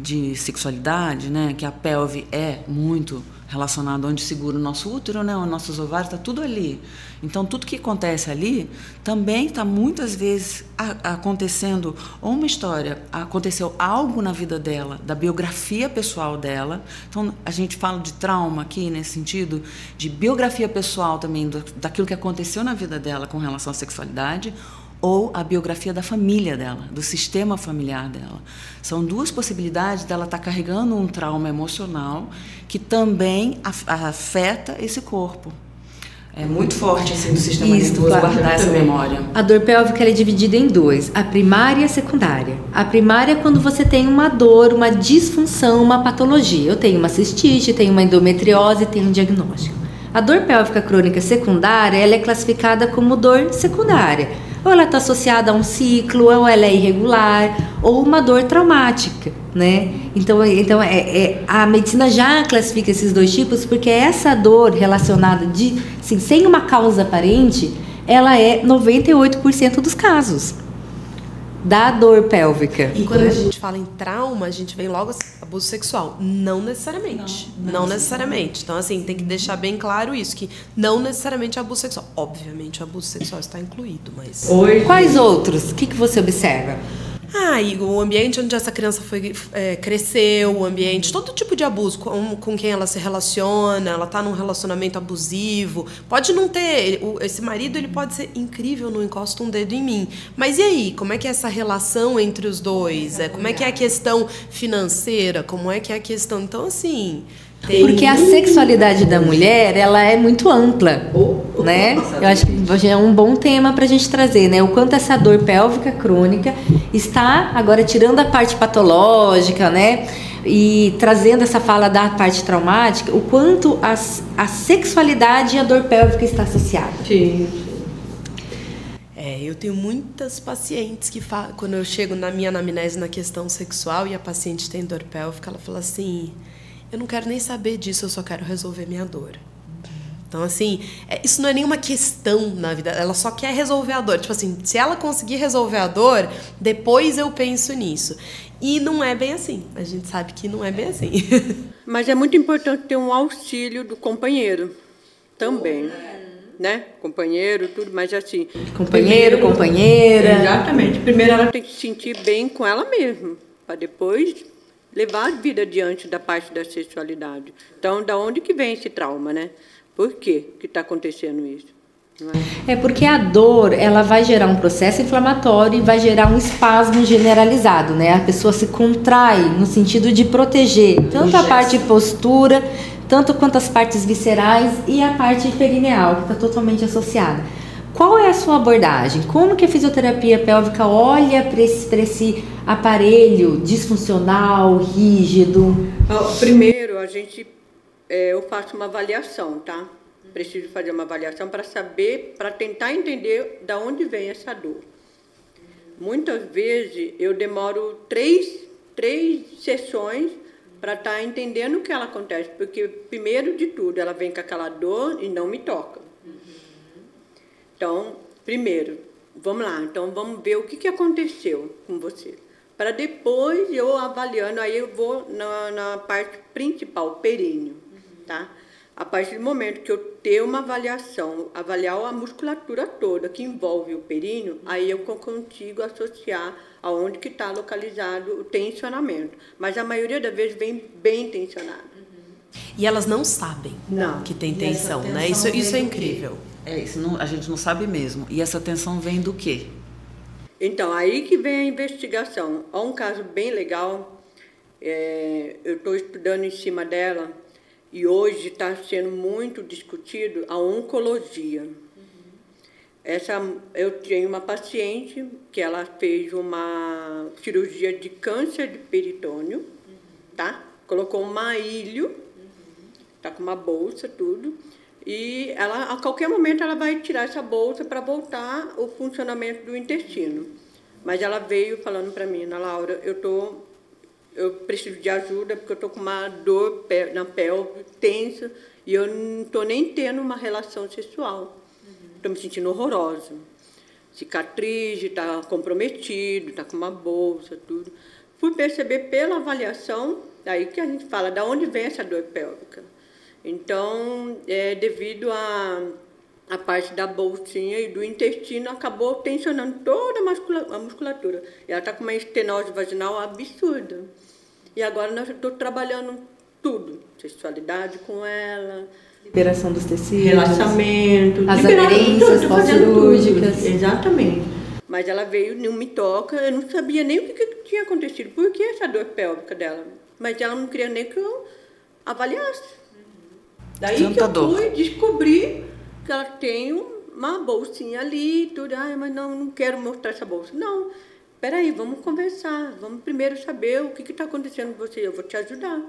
de sexualidade, né, que a pelve é muito relacionado onde segura o nosso útero, né, os nossos ovários, está tudo ali. Então, tudo que acontece ali também está muitas vezes acontecendo, ou uma história, aconteceu algo na vida dela, da biografia pessoal dela. Então, a gente fala de trauma aqui, nesse sentido, de biografia pessoal também, daquilo que aconteceu na vida dela com relação à sexualidade, ou a biografia da família dela, do sistema familiar dela. São 2 possibilidades dela estar carregando um trauma emocional que também afeta esse corpo. É muito forte assim, do sistema nervoso guardar essa memória. A dor pélvica ela é dividida em 2, a primária e a secundária. A primária é quando você tem uma dor, uma disfunção, uma patologia. Eu tenho uma cistite, tenho uma endometriose, tenho um diagnóstico. A dor pélvica crônica secundária ela é classificada como dor secundária. Ou ela está associada a um ciclo, ou ela é irregular, ou uma dor traumática, né? Então a medicina já classifica esses 2 tipos, porque essa dor relacionada assim, sem uma causa aparente, ela é 98% dos casos da dor pélvica. E quando a gente fala em trauma, a gente vem logo assim, abuso sexual. Não necessariamente. Não necessariamente. Então, assim, tem que deixar bem claro isso, que não necessariamente é abuso sexual. Obviamente, o abuso sexual está incluído, mas... Quais outros? O que você observa? E o ambiente onde essa criança cresceu, o ambiente, todo tipo de abuso, com quem ela se relaciona, ela está num relacionamento abusivo, pode não ter, esse marido ele pode ser incrível, não encosta um dedo em mim, mas e aí, como é que é essa relação entre os dois? Como é que é a questão financeira, como é que é a questão, então assim... Porque a sexualidade da mulher, ela é muito ampla, né? Eu acho que é um bom tema para a gente trazer, né? O quanto essa dor pélvica crônica está, agora tirando a parte patológica, né? E trazendo essa fala da parte traumática, o quanto a sexualidade e a dor pélvica está associada. Sim. Eu tenho muitas pacientes que quando eu chego na minha anamnese na questão sexual e a paciente tem dor pélvica, ela fala assim, eu não quero nem saber disso, eu só quero resolver minha dor. Então, assim, isso não é nenhuma questão na vida, ela só quer resolver a dor. Tipo assim, se ela conseguir resolver a dor, depois eu penso nisso. E não é bem assim, a gente sabe que não é bem assim. Mas é muito importante ter um auxílio do companheiro também, né? Companheiro, tudo, mas assim... Companheiro, companheira. Exatamente. Primeiro ela tem que se sentir bem com ela mesma, para depois levar a vida adiante da parte da sexualidade. Então, da onde que vem esse trauma, né? Por que está acontecendo isso? É porque a dor, ela vai gerar um processo inflamatório e vai gerar um espasmo generalizado, né? A pessoa se contrai no sentido de proteger tanto a parte postura, tanto quanto as partes viscerais e a parte perineal, que está totalmente associada. Qual é a sua abordagem? Como que a fisioterapia pélvica olha para esse aparelho disfuncional, rígido? Primeiro, eu faço uma avaliação, tá? Preciso fazer uma avaliação para saber, para tentar entender de onde vem essa dor. Muitas vezes eu demoro três sessões para estar entendendo o que ela acontece, porque primeiro de tudo ela vem com aquela dor e não me toca. Então, primeiro, vamos lá, então vamos ver o que aconteceu com você. Para depois eu avaliando, aí eu vou na parte principal, períneo, tá? A partir do momento que eu ter uma avaliação, avaliar a musculatura toda que envolve o períneo, aí eu consigo associar aonde que está localizado o tensionamento. Mas a maioria das vezes vem bem tensionado. E elas não sabem que tem tensão, né? Isso é incrível. A gente não sabe mesmo. E essa tensão vem do quê? Então, aí que vem a investigação. Há um caso bem legal, eu estou estudando em cima dela, e hoje está sendo muito discutido a oncologia. Eu tenho uma paciente que ela fez uma cirurgia de câncer de peritônio, tá? Colocou um maílio, tá com uma bolsa, tudo, e ela, a qualquer momento ela vai tirar essa bolsa para voltar o funcionamento do intestino. Mas ela veio falando para mim, Ana Laura, eu preciso de ajuda porque eu estou com uma dor na pelve tensa e eu não estou nem tendo uma relação sexual. Estou me sentindo horrorosa. Cicatriz, está comprometido, está com uma bolsa, tudo. Fui perceber pela avaliação, daí que a gente fala, de onde vem essa dor pélvica. Então, devido a parte da bolsinha e do intestino, acabou tensionando toda a musculatura. E ela está com uma estenose vaginal absurda. E agora nós estou trabalhando tudo, sexualidade com ela, Liberação dos tecidos, relaxamento, as aderências pós-cirúrgicas. Exatamente. Mas ela veio, não me toca, eu não sabia nem o que tinha acontecido, por que essa dor pélvica dela. Mas ela não queria nem que eu avaliasse. Daí que eu fui descobrir que ela tem uma bolsinha ali, tudo. Mas não quero mostrar essa bolsa. Não, peraí, vamos conversar, vamos primeiro saber o que está acontecendo com você, eu vou te ajudar.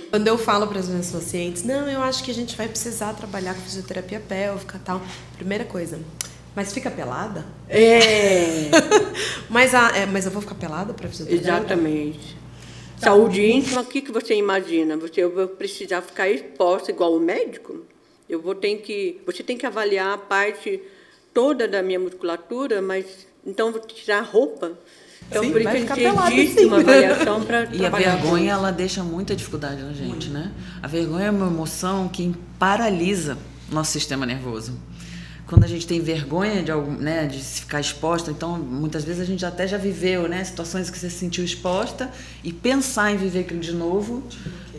Quando eu falo para as minhas pacientes, eu acho que a gente vai precisar trabalhar com fisioterapia pélvica e tal. Primeira coisa, mas fica pelada? Mas eu vou ficar pelada para fisioterapia? Exatamente. Saúde íntima, o que você imagina? Eu vou precisar ficar exposta igual o médico? Você tem que avaliar a parte toda da minha musculatura, mas então vou tirar a roupa. Então, sim, por isso que existe uma avaliação para trabalhar. E a vergonha, ela deixa muita dificuldade na gente, né? A vergonha é uma emoção que paralisa nosso sistema nervoso. Quando a gente tem vergonha de algo, né, de ficar exposta, então muitas vezes a gente até já viveu, né, situações que você se sentiu exposta e pensar em viver aquilo de novo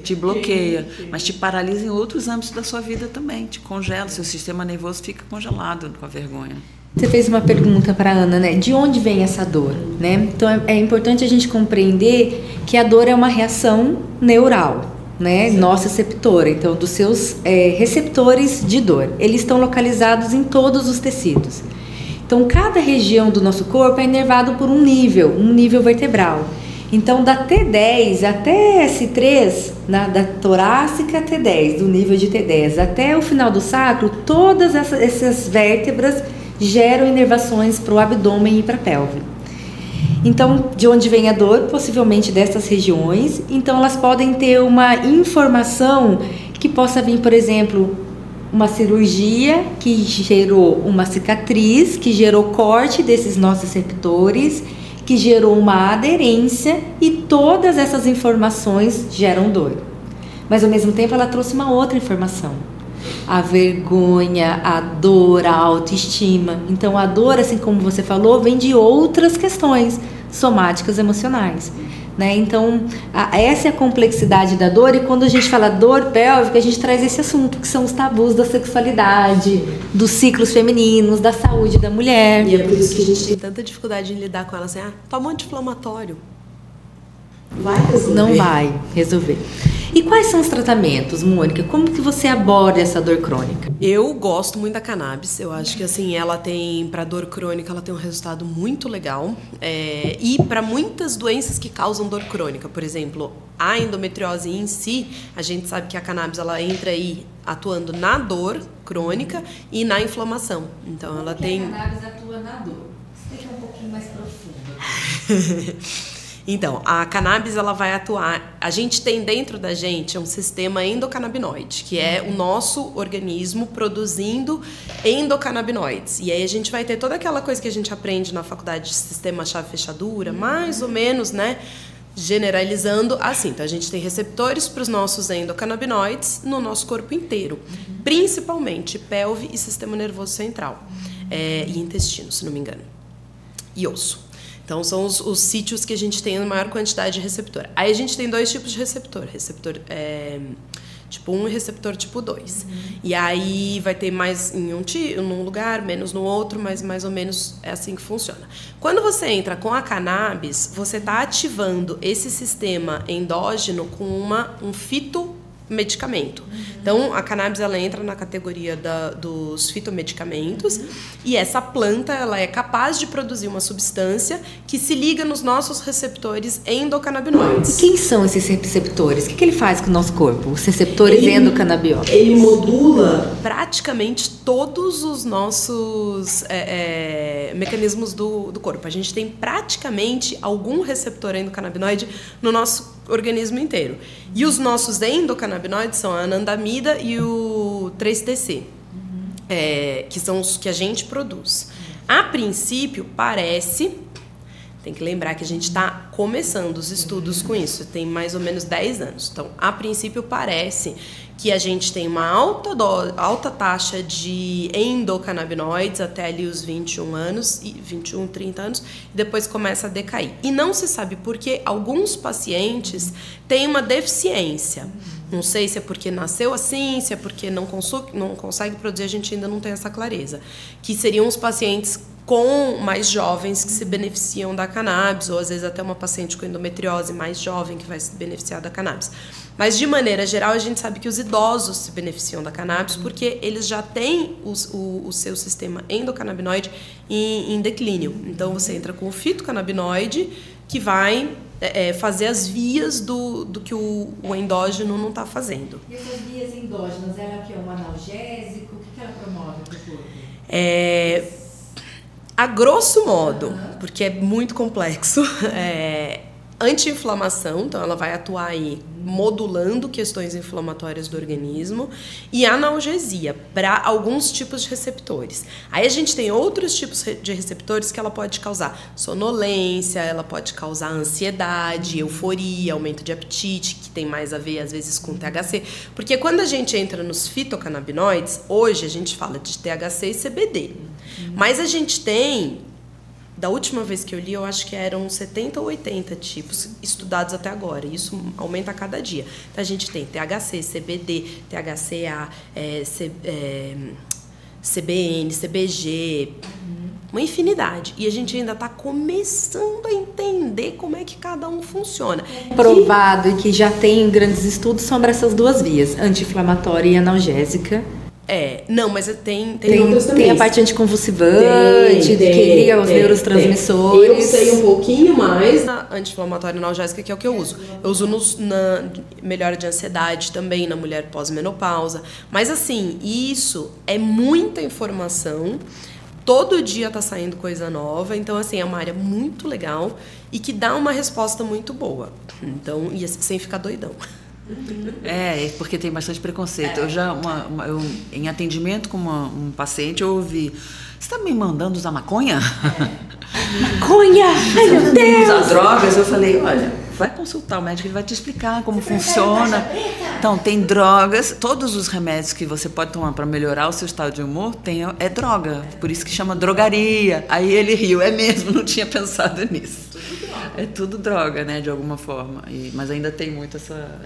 te bloqueia, mas te paralisa em outros âmbitos da sua vida também, te congela, seu sistema nervoso fica congelado com a vergonha. Você fez uma pergunta para a Ana, né? De onde vem essa dor, né? Então é importante a gente compreender que a dor é uma reação neural, né, nociceptora, então dos seus receptores de dor. Eles estão localizados em todos os tecidos. Então cada região do nosso corpo é inervado por um nível vertebral. Então da T10 até S3, da torácica T10, do nível de T10, até o final do sacro, todas essas vértebras geram inervações para o abdômen e para a pelve. Então, de onde vem a dor? Possivelmente dessas regiões. Então, elas podem ter uma informação que possa vir, por exemplo, uma cirurgia que gerou uma cicatriz, que gerou corte desses nossos receptores, que gerou uma aderência, e todas essas informações geram dor. Mas, ao mesmo tempo, ela trouxe uma outra informação. A vergonha, a dor, a autoestima. Então, a dor, assim como você falou, vem de outras questões somáticas emocionais, né? Então, essa é a complexidade da dor. E quando a gente fala dor pélvica, a gente traz esse assunto, que são os tabus da sexualidade, dos ciclos femininos, da saúde da mulher. E é por isso que a gente tem tanta dificuldade em lidar com ela, assim, toma um anti-inflamatório. Vai resolver? Não vai resolver. E quais são os tratamentos, Mônica? Como que você aborda essa dor crônica? Eu gosto muito da cannabis. Eu acho que assim, ela tem, para dor crônica, ela tem um resultado muito legal. E para muitas doenças que causam dor crônica, por exemplo, a endometriose em si, a gente sabe que a cannabis ela entra aí atuando na dor crônica e na inflamação. Então ela tem. A cannabis atua na dor. Isso aqui é um pouquinho mais profundo. Então, a cannabis ela vai atuar. A gente tem dentro da gente um sistema endocannabinoide, que é o nosso organismo produzindo endocannabinoides. E aí a gente vai ter toda aquela coisa que a gente aprende na faculdade de sistema chave-fechadura, mais ou menos, né? Generalizando assim. Então, a gente tem receptores para os nossos endocannabinoides no nosso corpo inteiro, principalmente pelve e sistema nervoso central, e intestino, se não me engano, e osso. Então, são os sítios que a gente tem a maior quantidade de receptor. Aí a gente tem dois tipos de receptor. Receptor tipo 1 e receptor tipo 2. E aí vai ter mais em um lugar, menos no outro, mas mais ou menos é assim que funciona. Quando você entra com a cannabis, você está ativando esse sistema endógeno com um fitomedicamento. Então, a cannabis ela entra na categoria dos fitomedicamentos, e essa planta ela é capaz de produzir uma substância que se liga nos nossos receptores endocannabinoides. E quem são esses receptores? O que ele faz com o nosso corpo? Os receptores endocannabinoides? Ele modula praticamente todos os nossos mecanismos do corpo. A gente tem praticamente algum receptor endocannabinoide no nosso organismo inteiro. E os nossos endocannabinoides são a anandamida e o 3-TC, que são os que a gente produz. A princípio, tem que lembrar que a gente está começando os estudos com isso, tem mais ou menos 10 anos. Então, a princípio, parece que a gente tem uma alta taxa de endocannabinoides até ali os 21 anos, 21, 30 anos, e depois começa a decair. E não se sabe por que alguns pacientes têm uma deficiência. Não sei se é porque nasceu assim, se é porque não consegue produzir, a gente ainda não tem essa clareza. Que seriam os pacientes mais jovens que se beneficiam da cannabis, ou às vezes até uma paciente com endometriose mais jovem que vai se beneficiar da cannabis. Mas, de maneira geral, a gente sabe que os idosos se beneficiam da cannabis porque eles já têm o seu sistema endocannabinoide em declínio. Então, você entra com o fitocannabinoide que vai fazer as vias do que o endógeno não está fazendo. E essas vias endógenas, ela que é um analgésico? O que ela promove para o corpo? A grosso modo, porque é muito complexo, anti-inflamação, então ela vai atuar aí modulando questões inflamatórias do organismo, e analgesia para alguns tipos de receptores. Aí a gente tem outros tipos de receptores que ela pode causar sonolência, ela pode causar ansiedade, euforia, aumento de apetite, que tem mais a ver às vezes com THC, porque quando a gente entra nos fitocannabinoides, hoje a gente fala de THC e CBD, mas a gente tem, da última vez que eu li, eu acho que eram 70 ou 80 tipos estudados até agora. Isso aumenta a cada dia. Então, a gente tem THC, CBD, THCA, CBN, CBG, uma infinidade. E a gente ainda está começando a entender como é que cada um funciona. Provado e que já tem grandes estudos sobre essas duas vias, anti-inflamatória e analgésica. Não, mas tem outras também. Tem a parte anticonvulsivante, que liga os neurotransmissores. Eu sei um pouquinho mais da anti-inflamatória analgésica, que é o que eu uso. Eu uso na melhora de ansiedade também, na mulher pós-menopausa. Mas, assim, isso é muita informação todo dia tá saindo coisa nova, então assim, é uma área muito legal e que dá uma resposta muito boa. Então, e assim, sem ficar doidão. Porque tem bastante preconceito. Eu já, em atendimento com um paciente, eu ouvi: você está me mandando usar maconha? Maconha! Ai, meu Deus! Usar drogas? Eu falei: olha, vai consultar o médico, ele vai te explicar como funciona. Então, tem drogas, todos os remédios que você pode tomar para melhorar o seu estado de humor é droga, por isso que chama drogaria. Aí ele riu: é mesmo, não tinha pensado nisso. É tudo droga, né, de alguma forma. Mas ainda tem muito essa...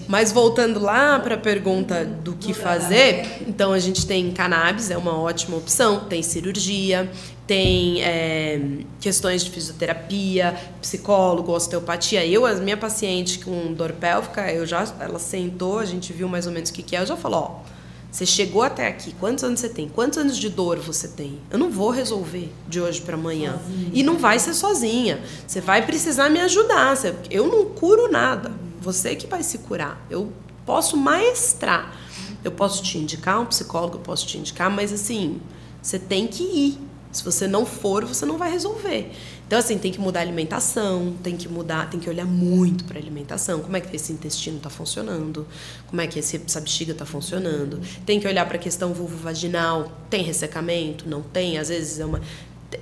Mas voltando lá para a pergunta do que fazer, então a gente tem cannabis, é uma ótima opção, tem cirurgia, tem questões de fisioterapia, psicólogo, osteopatia. A minha paciente com dor pélvica, ela sentou, a gente viu mais ou menos o que é, eu já falo: ó, você chegou até aqui, quantos anos você tem? Quantos anos de dor você tem? Eu não vou resolver de hoje para amanhã. Sozinha. E não vai ser sozinha. Você vai precisar me ajudar. Eu não curo nada. Você que vai se curar. Eu posso maestrar. Eu posso te indicar um psicólogo, eu posso te indicar, mas assim, você tem que ir. Se você não for, você não vai resolver. Então, assim, tem que mudar a alimentação, tem que olhar muito para a alimentação. Como é que esse intestino está funcionando? Como é que essa bexiga está funcionando? Tem que olhar para a questão vulvovaginal. Tem ressecamento? Não tem? Às vezes é uma...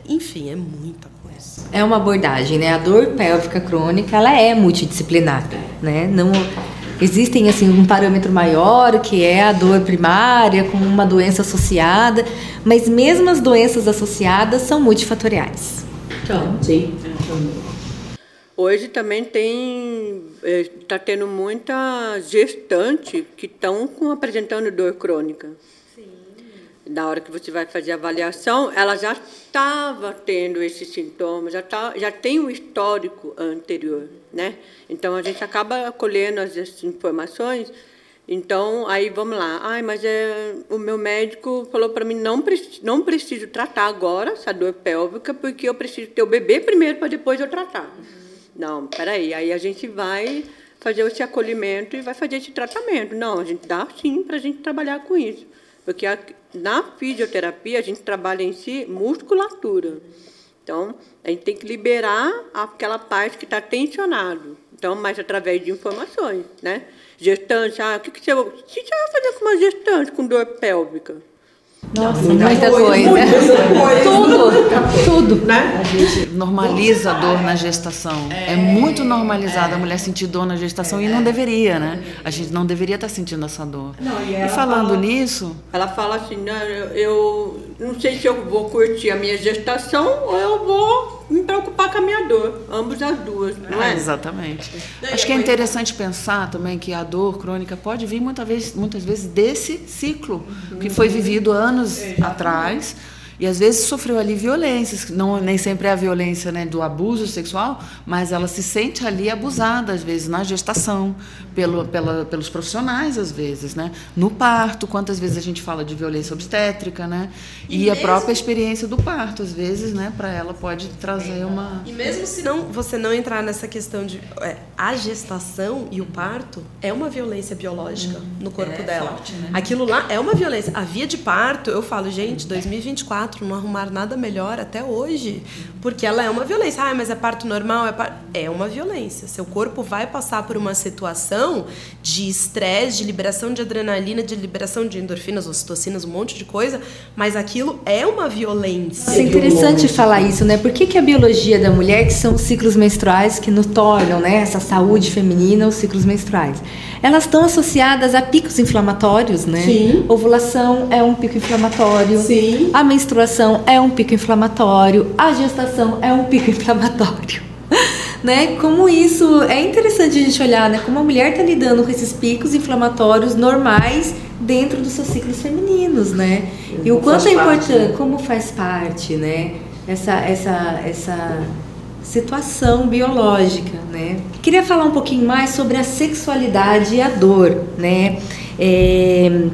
Enfim, é muita coisa. É uma abordagem, né? A dor pélvica crônica, ela é multidisciplinar, né? Não... Existem, assim, um parâmetro maior, que é a dor primária, com uma doença associada, mas mesmo as doenças associadas são multifatoriais. Então, sim. Hoje também está tendo muita gestante que estão apresentando dor crônica. Sim. Na hora que você vai fazer a avaliação, ela já estava tendo esses sintomas, já tem um histórico anterior, né? Então, a gente acaba colhendo as informações. Então, aí vamos lá. Mas o meu médico falou para mim: não preciso tratar agora essa dor pélvica, porque eu preciso ter o bebê primeiro para depois eu tratar. Não, peraí. Aí a gente vai fazer esse acolhimento e vai fazer esse tratamento. Não, a gente dá sim para a gente trabalhar com isso. Porque na fisioterapia a gente trabalha em si musculatura. Então, a gente tem que liberar aquela parte que está tensionado. Então, mas através de informações, né? Gestante, o que você vai fazer com uma gestante com dor pélvica? Nossa, muita coisa. Tudo, né? A gente normaliza a dor na gestação. É muito normalizada a mulher sentir dor na gestação e não deveria, né? A gente não deveria estar sentindo essa dor. E falando nisso... Ela fala assim: eu não sei se eu vou curtir a minha gestação ou eu vou me preocupar com a minha dor. Ambas as duas, não é? Exatamente. Acho que é interessante pensar também que a dor crônica pode vir muitas vezes desse ciclo que foi vivido anos atrás. E às vezes sofreu ali violências, nem sempre é a violência, né, do abuso sexual, mas ela se sente ali abusada, às vezes, na gestação, pelos profissionais, às vezes, né? No parto, quantas vezes a gente fala de violência obstétrica, né? E a própria experiência do parto, às vezes, né, para ela pode trazer uma... E mesmo se você não entrar nessa questão de... a gestação e o parto é uma violência biológica no corpo dela. Forte, né? Aquilo lá é uma violência. A via de parto, eu falo, gente, 2024, não arrumar nada melhor até hoje, porque ela é uma violência. Mas é parto normal? É uma violência. Seu corpo vai passar por uma situação de estresse, de liberação de adrenalina, de liberação de endorfinas, ocitocinas, um monte de coisa, mas aquilo é uma violência. É interessante falar isso, né? Por que a biologia da mulher, que são os ciclos menstruais que nos tornam, né, essa saúde feminina, os ciclos menstruais, elas estão associadas a picos inflamatórios, né? Sim. Ovulação é um pico inflamatório. Sim. A menstruação é um pico inflamatório. A gestação é um pico inflamatório. Né? Como isso é interessante a gente olhar, né? Como a mulher está lidando com esses picos inflamatórios normais dentro dos seus ciclos femininos, né? E o quanto é importante, como faz parte, né? Essa situação biológica, né? Queria falar um pouquinho mais sobre a sexualidade e a dor, né?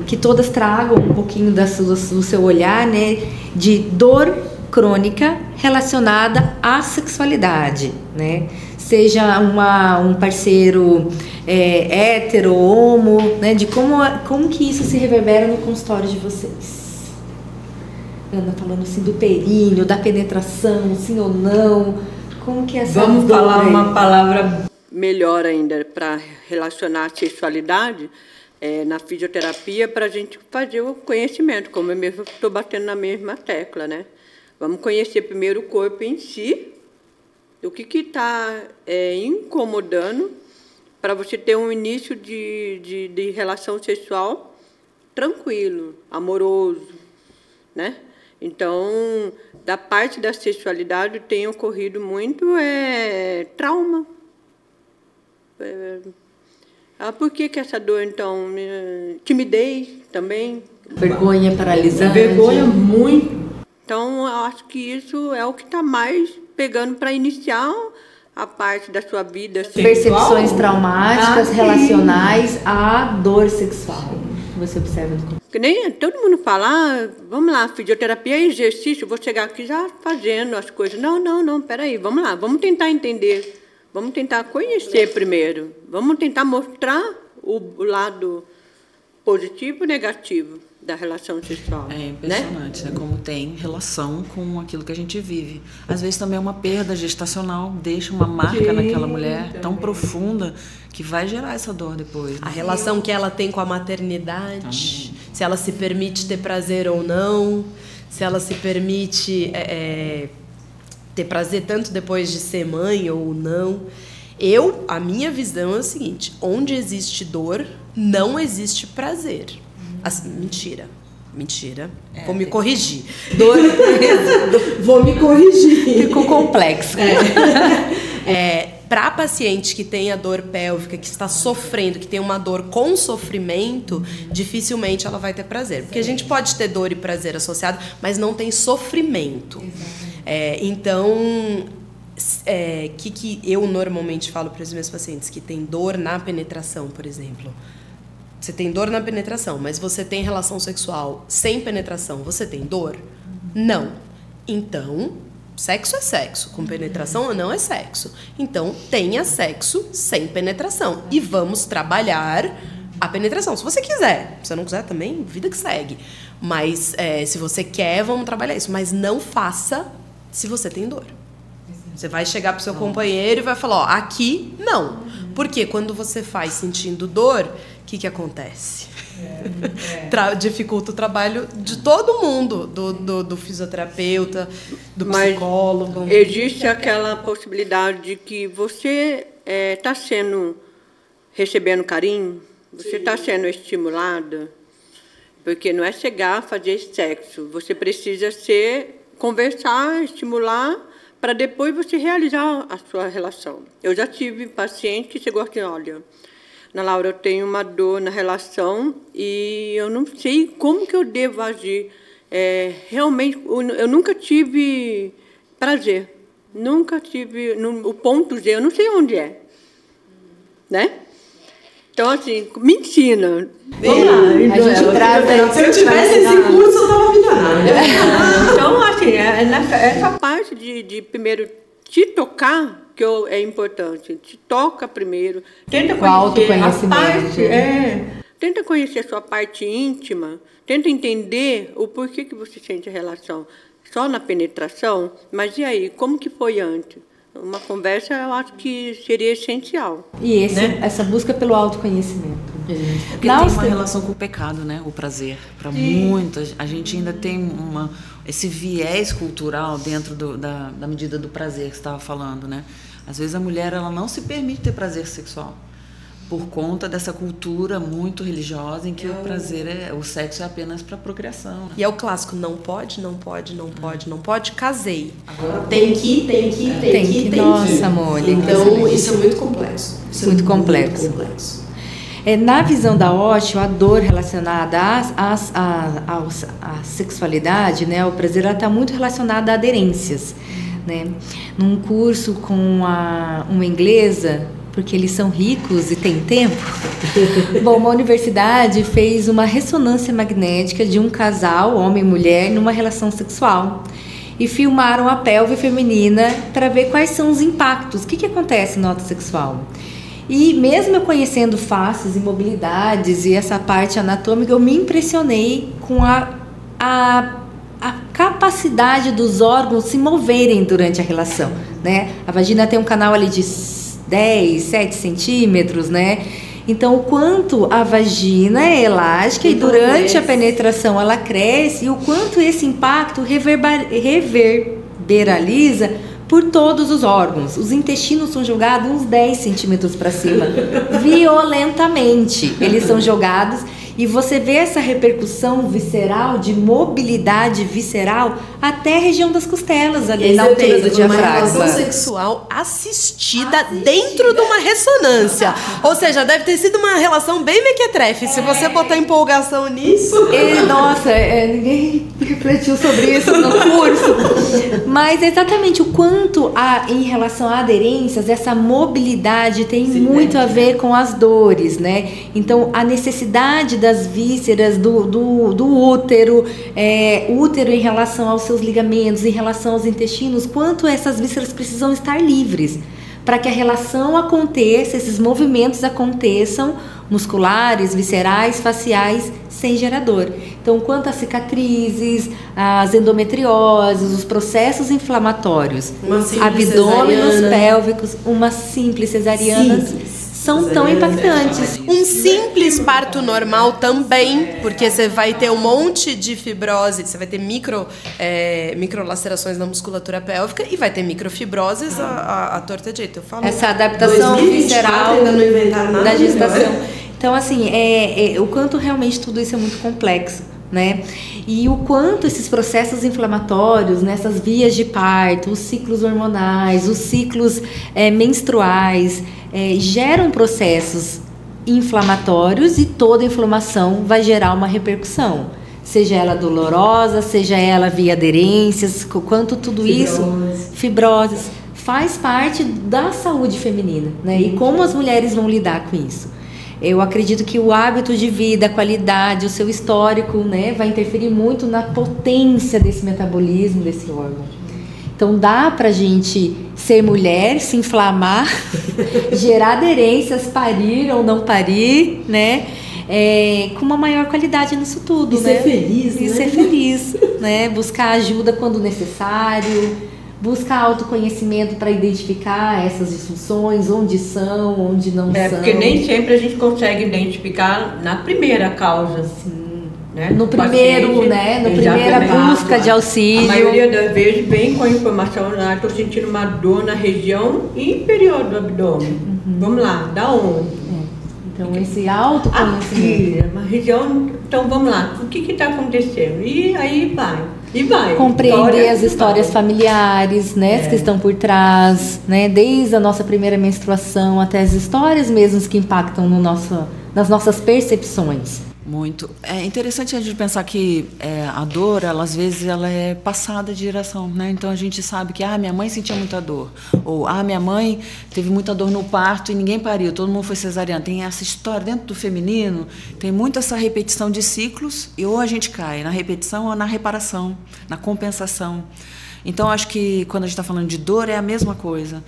Que todas tragam um pouquinho do seu olhar, né? De dor crônica relacionada à sexualidade, né? Seja um parceiro hétero, homo, né? De como que isso se reverbera no consultório de vocês. Ana, falando assim do períneo, da penetração, sim ou não? Como que é essa Vamos dor falar aí? uma palavra melhor ainda para relacionar a sexualidade na fisioterapia, para a gente fazer o conhecimento, como eu mesmo estou batendo na mesma tecla, né? Vamos conhecer primeiro o corpo em si, o que está incomodando, para você ter um início de relação sexual tranquilo, amoroso, né? Então, da parte da sexualidade tem ocorrido muito trauma. Por que essa dor, então? Timidez também. Vergonha paralisante. Vergonha muito. Então, eu acho que isso é o que está mais pegando para iniciar a parte da sua vida sexual. Percepções traumáticas relacionais à dor sexual. Você observa do corpo. Que nem todo mundo fala, vamos lá, fisioterapia é exercício, vou chegar aqui já fazendo as coisas. Não, peraí, vamos lá, vamos tentar entender, vamos tentar conhecer primeiro, vamos tentar mostrar o lado positivo e negativo da relação sexual. É impressionante, né? Como tem relação com aquilo que a gente vive. Às vezes também é uma perda gestacional, deixa uma marca naquela mulher tão profunda que vai gerar essa dor depois. Né? A relação que ela tem com a maternidade, se ela se permite ter prazer ou não, se ela se permite ter prazer tanto depois de ser mãe ou não. A minha visão é o seguinte, onde existe dor, não existe prazer. Assim, mentira. Vou me corrigir. Vou me corrigir. Ficou complexo. Para a paciente que tem a dor pélvica, que está sofrendo, que tem uma dor com sofrimento, dificilmente ela vai ter prazer. Porque a gente pode ter dor e prazer associado, mas não tem sofrimento. Então, que eu normalmente falo para os meus pacientes que tem dor na penetração, por exemplo. Você tem dor na penetração, mas você tem relação sexual sem penetração, você tem dor? Não. Então, sexo é sexo, com penetração ou não é sexo. Então, tenha sexo sem penetração. E vamos trabalhar a penetração, se você quiser. Se você não quiser também, vida que segue. Mas, se você quer, vamos trabalhar isso. Mas não faça se você tem dor. Você vai chegar pro seu companheiro e vai falar, aqui não. Porque quando você faz sentindo dor, o que acontece? Dificulta o trabalho de todo mundo, do fisioterapeuta, do psicólogo. Mas existe aquela possibilidade de que você está recebendo carinho, você está sendo estimulada, porque não é chegar a fazer sexo, você precisa conversar, estimular, para depois você realizar a sua relação. Eu já tive paciente que chegou aqui, olha, Ana Laura, eu tenho uma dor na relação e eu não sei como que eu devo agir. Realmente, eu nunca tive prazer, nunca tive o ponto G, eu não sei onde é, né? Então, assim, me ensina. Vamos lá, a gente traz... Se eu tivesse esse curso, eu estava milionária. Então, assim, essa parte de primeiro te tocar, que é importante. Te toca primeiro. Tenta conhecer a parte... tenta conhecer a sua parte íntima. Tenta entender o porquê que você sente a relação. Só na penetração? Mas e aí? Como que foi antes? Uma conversa, eu acho que seria essencial. E essa busca pelo autoconhecimento. Porque tem uma relação com o pecado, né? O prazer. Para muitas, a gente ainda tem esse viés cultural dentro da medida do prazer que você estava falando, né? Às vezes a mulher ela não se permite ter prazer sexual por conta dessa cultura muito religiosa em que o prazer o sexo é apenas para procriação. Né? E é o clássico, não pode, casei. Agora tem que. Nossa, Mônica. Então, isso é muito complexo. Muito complexo. Na visão da Osho, a dor relacionada à sexualidade, né, ao prazer, ela está muito relacionada a aderências. Né? Num curso com uma inglesa, porque eles são ricos e têm tempo, bom, uma universidade fez uma ressonância magnética de um casal, homem e mulher, numa relação sexual. E filmaram a pelve feminina para ver quais são os impactos, o que acontece no ato sexual. E mesmo eu conhecendo faces e mobilidades e essa parte anatômica, eu me impressionei com a a capacidade dos órgãos se moverem durante a relação, né? A vagina tem um canal ali de 7 centímetros, né? Então, o quanto a vagina é elástica e durante a penetração ela cresce, e o quanto esse impacto reverberaliza por todos os órgãos. Os intestinos são jogados uns 10 centímetros para cima, violentamente. Eles são jogados e você vê essa repercussão visceral, de mobilidade visceral, até a região das costelas, ali na altura do diafragma. Uma relação sexual assistida dentro de uma ressonância. Ou seja, deve ter sido uma relação bem mequetrefe. Se você botar empolgação nisso... Nossa, ninguém refletiu sobre isso no curso. Mas exatamente o quanto, em relação a aderências, essa mobilidade tem muito a ver com as dores, né? Então, a necessidade das vísceras, do útero, útero em relação aos seus ligamentos, em relação aos intestinos, quanto essas vísceras precisam estar livres para que a relação aconteça, esses movimentos aconteçam, musculares, viscerais, faciais, sem gerador. Então, quanto às cicatrizes, as endometrioses, os processos inflamatórios, abdômenos pélvicos, uma simples cesariana, são tão impactantes. Um simples parto normal também, porque você vai ter um monte de fibrose, você vai ter microlacerações na musculatura pélvica e vai ter microfibroses à torta de jeito. Eu falo, essa adaptação visceral da gestação. Então, assim, o quanto realmente tudo isso é muito complexo, né? E o quanto esses processos inflamatórios, nessas vias de parto, os ciclos hormonais, os ciclos menstruais, geram processos inflamatórios, e toda inflamação vai gerar uma repercussão, seja ela dolorosa, seja ela via aderências, quanto tudo fibroses, faz parte da saúde feminina, né? E como as mulheres vão lidar com isso. Eu acredito que o hábito de vida, a qualidade, o seu histórico, né, vai interferir muito na potência desse metabolismo, desse órgão. Então, dá pra gente ser mulher, se inflamar, gerar aderências, parir ou não parir, né? Com uma maior qualidade nisso tudo, né? Ser feliz, e ser feliz, né? Buscar ajuda quando necessário, buscar autoconhecimento para identificar essas disfunções, onde são, onde não são. Porque nem sempre a gente consegue identificar na primeira causa. Sim. Né? No primeiro, né? No primeira busca de auxílio. A maioria das vezes vem com a informação, estou sentindo uma dor na região inferior do abdômen. Vamos lá, da onde? Então, esse autoconhecimento. Aqui, uma região, então vamos lá, o que está acontecendo? E aí vai. E vai. Compreender as histórias familiares, né, que estão por trás, né, desde a nossa primeira menstruação até as histórias mesmas que impactam nas nossas percepções. Muito. É interessante a gente pensar que a dor, às vezes, ela é passada de geração, né? Então a gente sabe que minha mãe sentia muita dor, ou minha mãe teve muita dor no parto e ninguém pariu, todo mundo foi cesariana. Tem essa história dentro do feminino, tem muito essa repetição de ciclos, e ou a gente cai na repetição ou na reparação, na compensação. Então, acho que quando a gente está falando de dor, é a mesma coisa.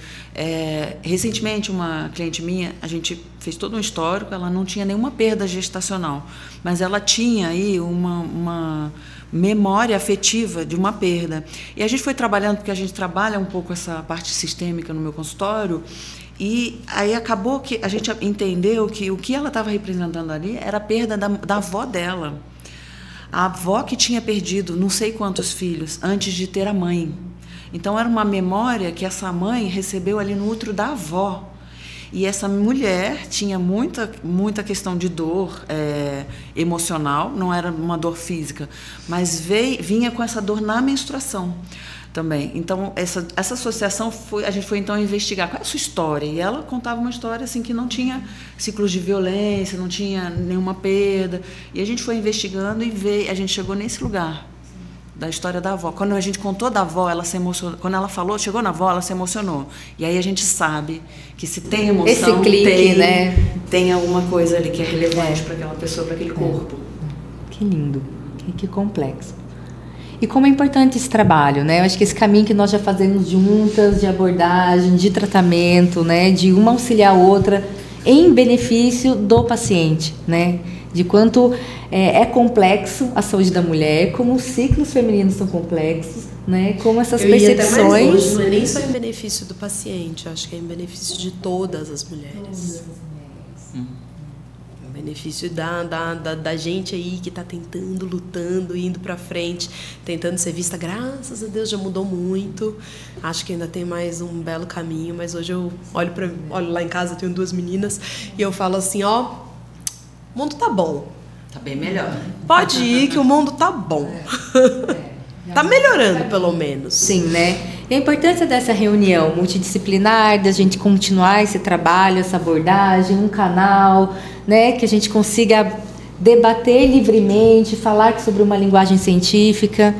Recentemente, uma cliente minha, a gente fez todo um histórico, ela não tinha nenhuma perda gestacional, mas ela tinha aí uma memória afetiva de uma perda. E a gente foi trabalhando, porque a gente trabalha um pouco essa parte sistêmica no meu consultório, e aí acabou que a gente entendeu que o que ela estava representando ali era a perda da avó dela. A avó que tinha perdido não sei quantos filhos antes de ter a mãe. Então, era uma memória que essa mãe recebeu ali no útero da avó. E essa mulher tinha muita questão de dor emocional, não era uma dor física, mas vinha com essa dor na menstruação também. Então, essa associação, a gente foi então investigar qual é a sua história. E ela contava uma história assim, que não tinha ciclos de violência, não tinha nenhuma perda. E a gente foi investigando e a gente chegou nesse lugar da história da avó. Quando a gente contou da avó, ela se emocionou. Quando ela falou, chegou na avó, ela se emocionou. E aí a gente sabe que se tem emoção, esse clique, né? Tem alguma coisa ali que é relevante para aquela pessoa, para aquele corpo. Que lindo, que complexo. E como é importante esse trabalho, né? Eu acho que esse caminho que nós já fazemos juntas, de abordagem, de tratamento, né? De uma auxiliar a outra, em benefício do paciente, né? de quanto é complexo a saúde da mulher, como os ciclos femininos são complexos, né? Como essas percepções... Hoje não é nem só em benefício do paciente, eu acho que é em benefício de todas as mulheres. Em benefício da gente aí que está tentando, lutando, indo para frente, tentando ser vista. Graças a Deus já mudou muito. Acho que ainda tem mais um belo caminho, mas hoje eu olho lá em casa, eu tenho 2 meninas, e eu falo assim, ó... O mundo tá bom. Tá bem melhor. Pode ir que o mundo tá bom. Tá melhorando, pelo menos. Sim, né? E a importância dessa reunião multidisciplinar, da gente continuar esse trabalho, essa abordagem, um canal, né? Que a gente consiga debater livremente, falar sobre uma linguagem científica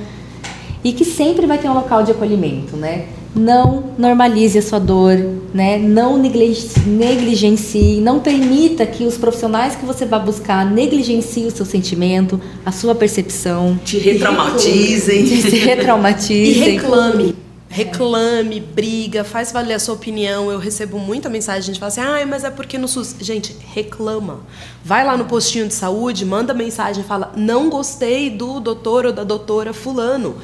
e que sempre vai ter um local de acolhimento, né? Não normalize a sua dor, né? Não negligencie, não permita que os profissionais que você vai buscar negligenciem o seu sentimento, a sua percepção. Te retraumatizem. Se retraumatizem. E reclame, briga, faz valer a sua opinião. Eu recebo muita mensagem, a gente fala assim, mas é porque no SUS... Gente, reclama. Vai lá no postinho de saúde, manda mensagem, fala, não gostei do doutor ou da doutora fulano.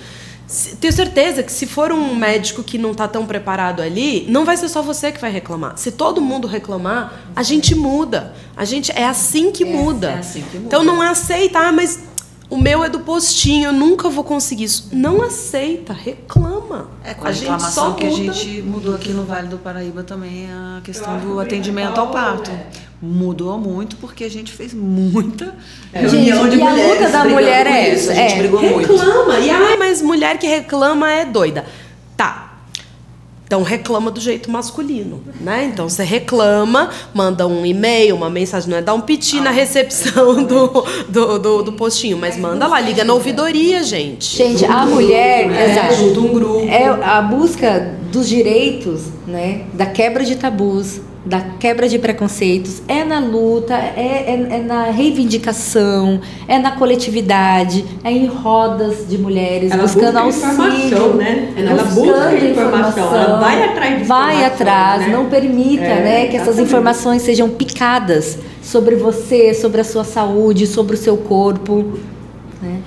Tenho certeza que se for um médico que não está tão preparado ali, não vai ser só você que vai reclamar. Se todo mundo reclamar, a gente muda. É assim que muda. É assim que muda. Então não aceita, mas o meu é do postinho, eu nunca vou conseguir isso. Não aceita, reclama. Com a reclamação que a gente mudou aqui no Vale do Paraíba também, a questão do atendimento ao parto. Mudou muito porque a gente fez muita reunião de mulheres. E a luta da mulher é essa. A gente brigou muito. Reclama. Mas mulher que reclama é doida. Tá. Então reclama do jeito masculino, né? Então você reclama, manda um e-mail, uma mensagem, não é dar um piti na recepção do postinho, mas manda lá, liga na ouvidoria, gente. Gente, a mulher junta um grupo. É a busca dos direitos, né? Da quebra de tabus, da quebra de preconceitos, é na luta, é na reivindicação, é na coletividade, é em rodas de mulheres, ela buscando busca auxílio, informação, né? Ela busca informação, ela vai atrás de informação. Vai atrás, né? Não permita, né, que essas informações sejam picadas sobre você, sobre a sua saúde, sobre o seu corpo. Né?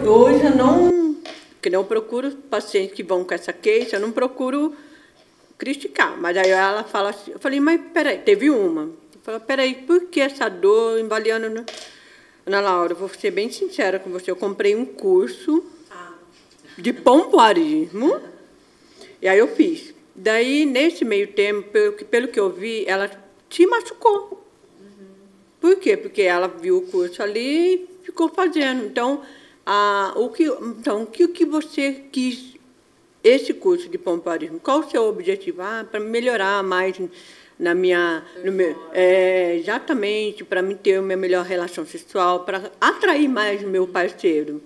Hoje eu não procuro pacientes que vão com essa queixa, eu não procuro criticar, mas aí ela fala assim, eu falei, mas peraí, teve uma, eu falei, peraí, por que essa dor, embaliando, Ana Laura, eu vou ser bem sincera com você, eu comprei um curso de pompoarismo, e aí eu fiz, daí nesse meio tempo, pelo que eu vi, ela te machucou, por quê? Porque ela viu o curso ali e ficou fazendo, então, o que você quis esse curso de pompoarismo? Qual o seu objetivo? Para melhorar mais na minha... exatamente, para mim ter uma melhor relação sexual, para atrair mais o meu parceiro.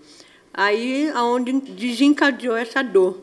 Aí, aonde desencadeou essa dor.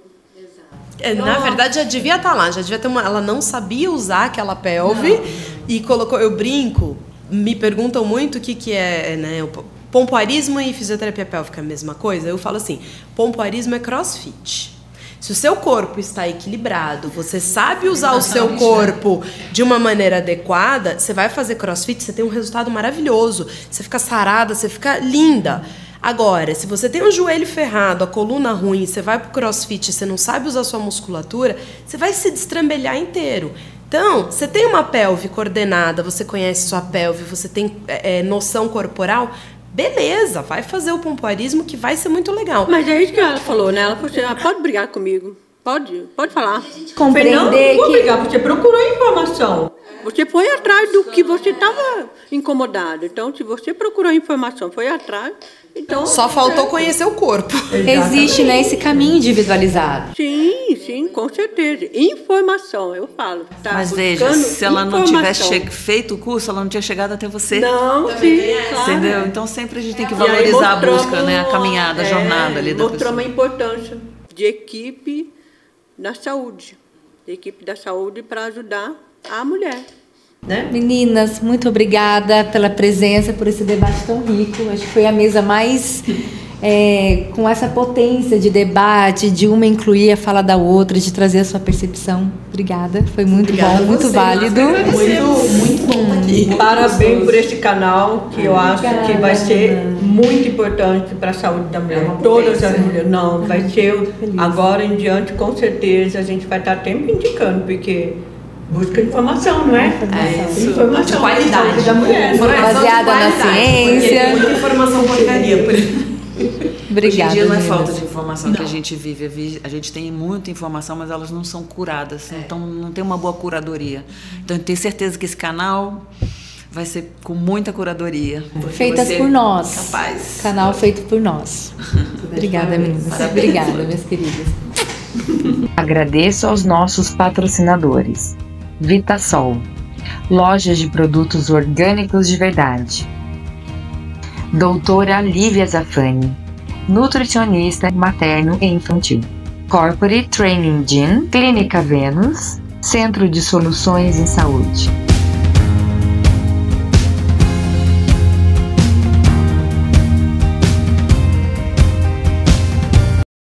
Na verdade, já devia estar lá, já devia ter ela não sabia usar aquela pelve e colocou... Eu brinco, me perguntam muito o que é, né, o pompoarismo e fisioterapia pélvica é a mesma coisa. Eu falo assim, pompoarismo é crossfit. Se o seu corpo está equilibrado, você sabe usar o seu corpo de uma maneira adequada, você vai fazer crossfit, você tem um resultado maravilhoso. Você fica sarada, você fica linda. Agora, se você tem um joelho ferrado, a coluna ruim, você vai pro crossfit e você não sabe usar a sua musculatura, você vai se destrambelhar inteiro. Então, você tem uma pelve coordenada, você conhece sua pelve, você tem noção corporal, beleza, vai fazer o pompoarismo que vai ser muito legal. Mas é isso que ela falou, né? Ela falou assim, pode brigar comigo, pode falar. Compreender não vou brigar, você procurou informação. Você foi atrás do que você estava incomodado. Então, se você procurou informação, foi atrás, então... Só faltou conhecer o corpo. Existe, né, esse caminho individualizado. Sim, com certeza. Informação, eu falo. Tá, mas veja, se ela não tivesse feito o curso, ela não tinha chegado até você. Não, sim, claro. Entendeu? Então sempre a gente tem que valorizar a busca, né? A caminhada, a jornada ali da pessoa. Mostrou uma importância de equipe na saúde. Equipe da saúde para ajudar a mulher. Né? Meninas, muito obrigada pela presença, por esse debate tão rico. Acho que foi a mesa mais com essa potência de debate, de uma incluir a fala da outra, de trazer a sua percepção. Obrigada, foi muito bom, muito válido. Muito bom estar aqui. Parabéns por esse canal, que eu acho que vai ser muito importante para a saúde da mulher. Todas as mulheres. Não, vai ser agora em diante, com certeza, a gente vai estar sempre indicando, porque busca informação, não é? Informação de qualidade da mulher, baseada na ciência. Tem muita informação porcaria por aí. Obrigada. Hoje em dia não é falta de informação que a gente vive. A gente tem muita informação, mas elas não são curadas. Então não tem uma boa curadoria. Então eu tenho certeza que esse canal vai ser com muita curadoria. Feitas por nós. Capaz. Canal feito por nós. Obrigada, meninas. Obrigada, minhas queridas. Agradeço aos nossos patrocinadores. Vitasol, lojas de produtos orgânicos de verdade. Doutora Lívia Zafani, nutricionista materno e infantil. Corporate Training Gym, Clínica Vênus, Centro de Soluções em Saúde.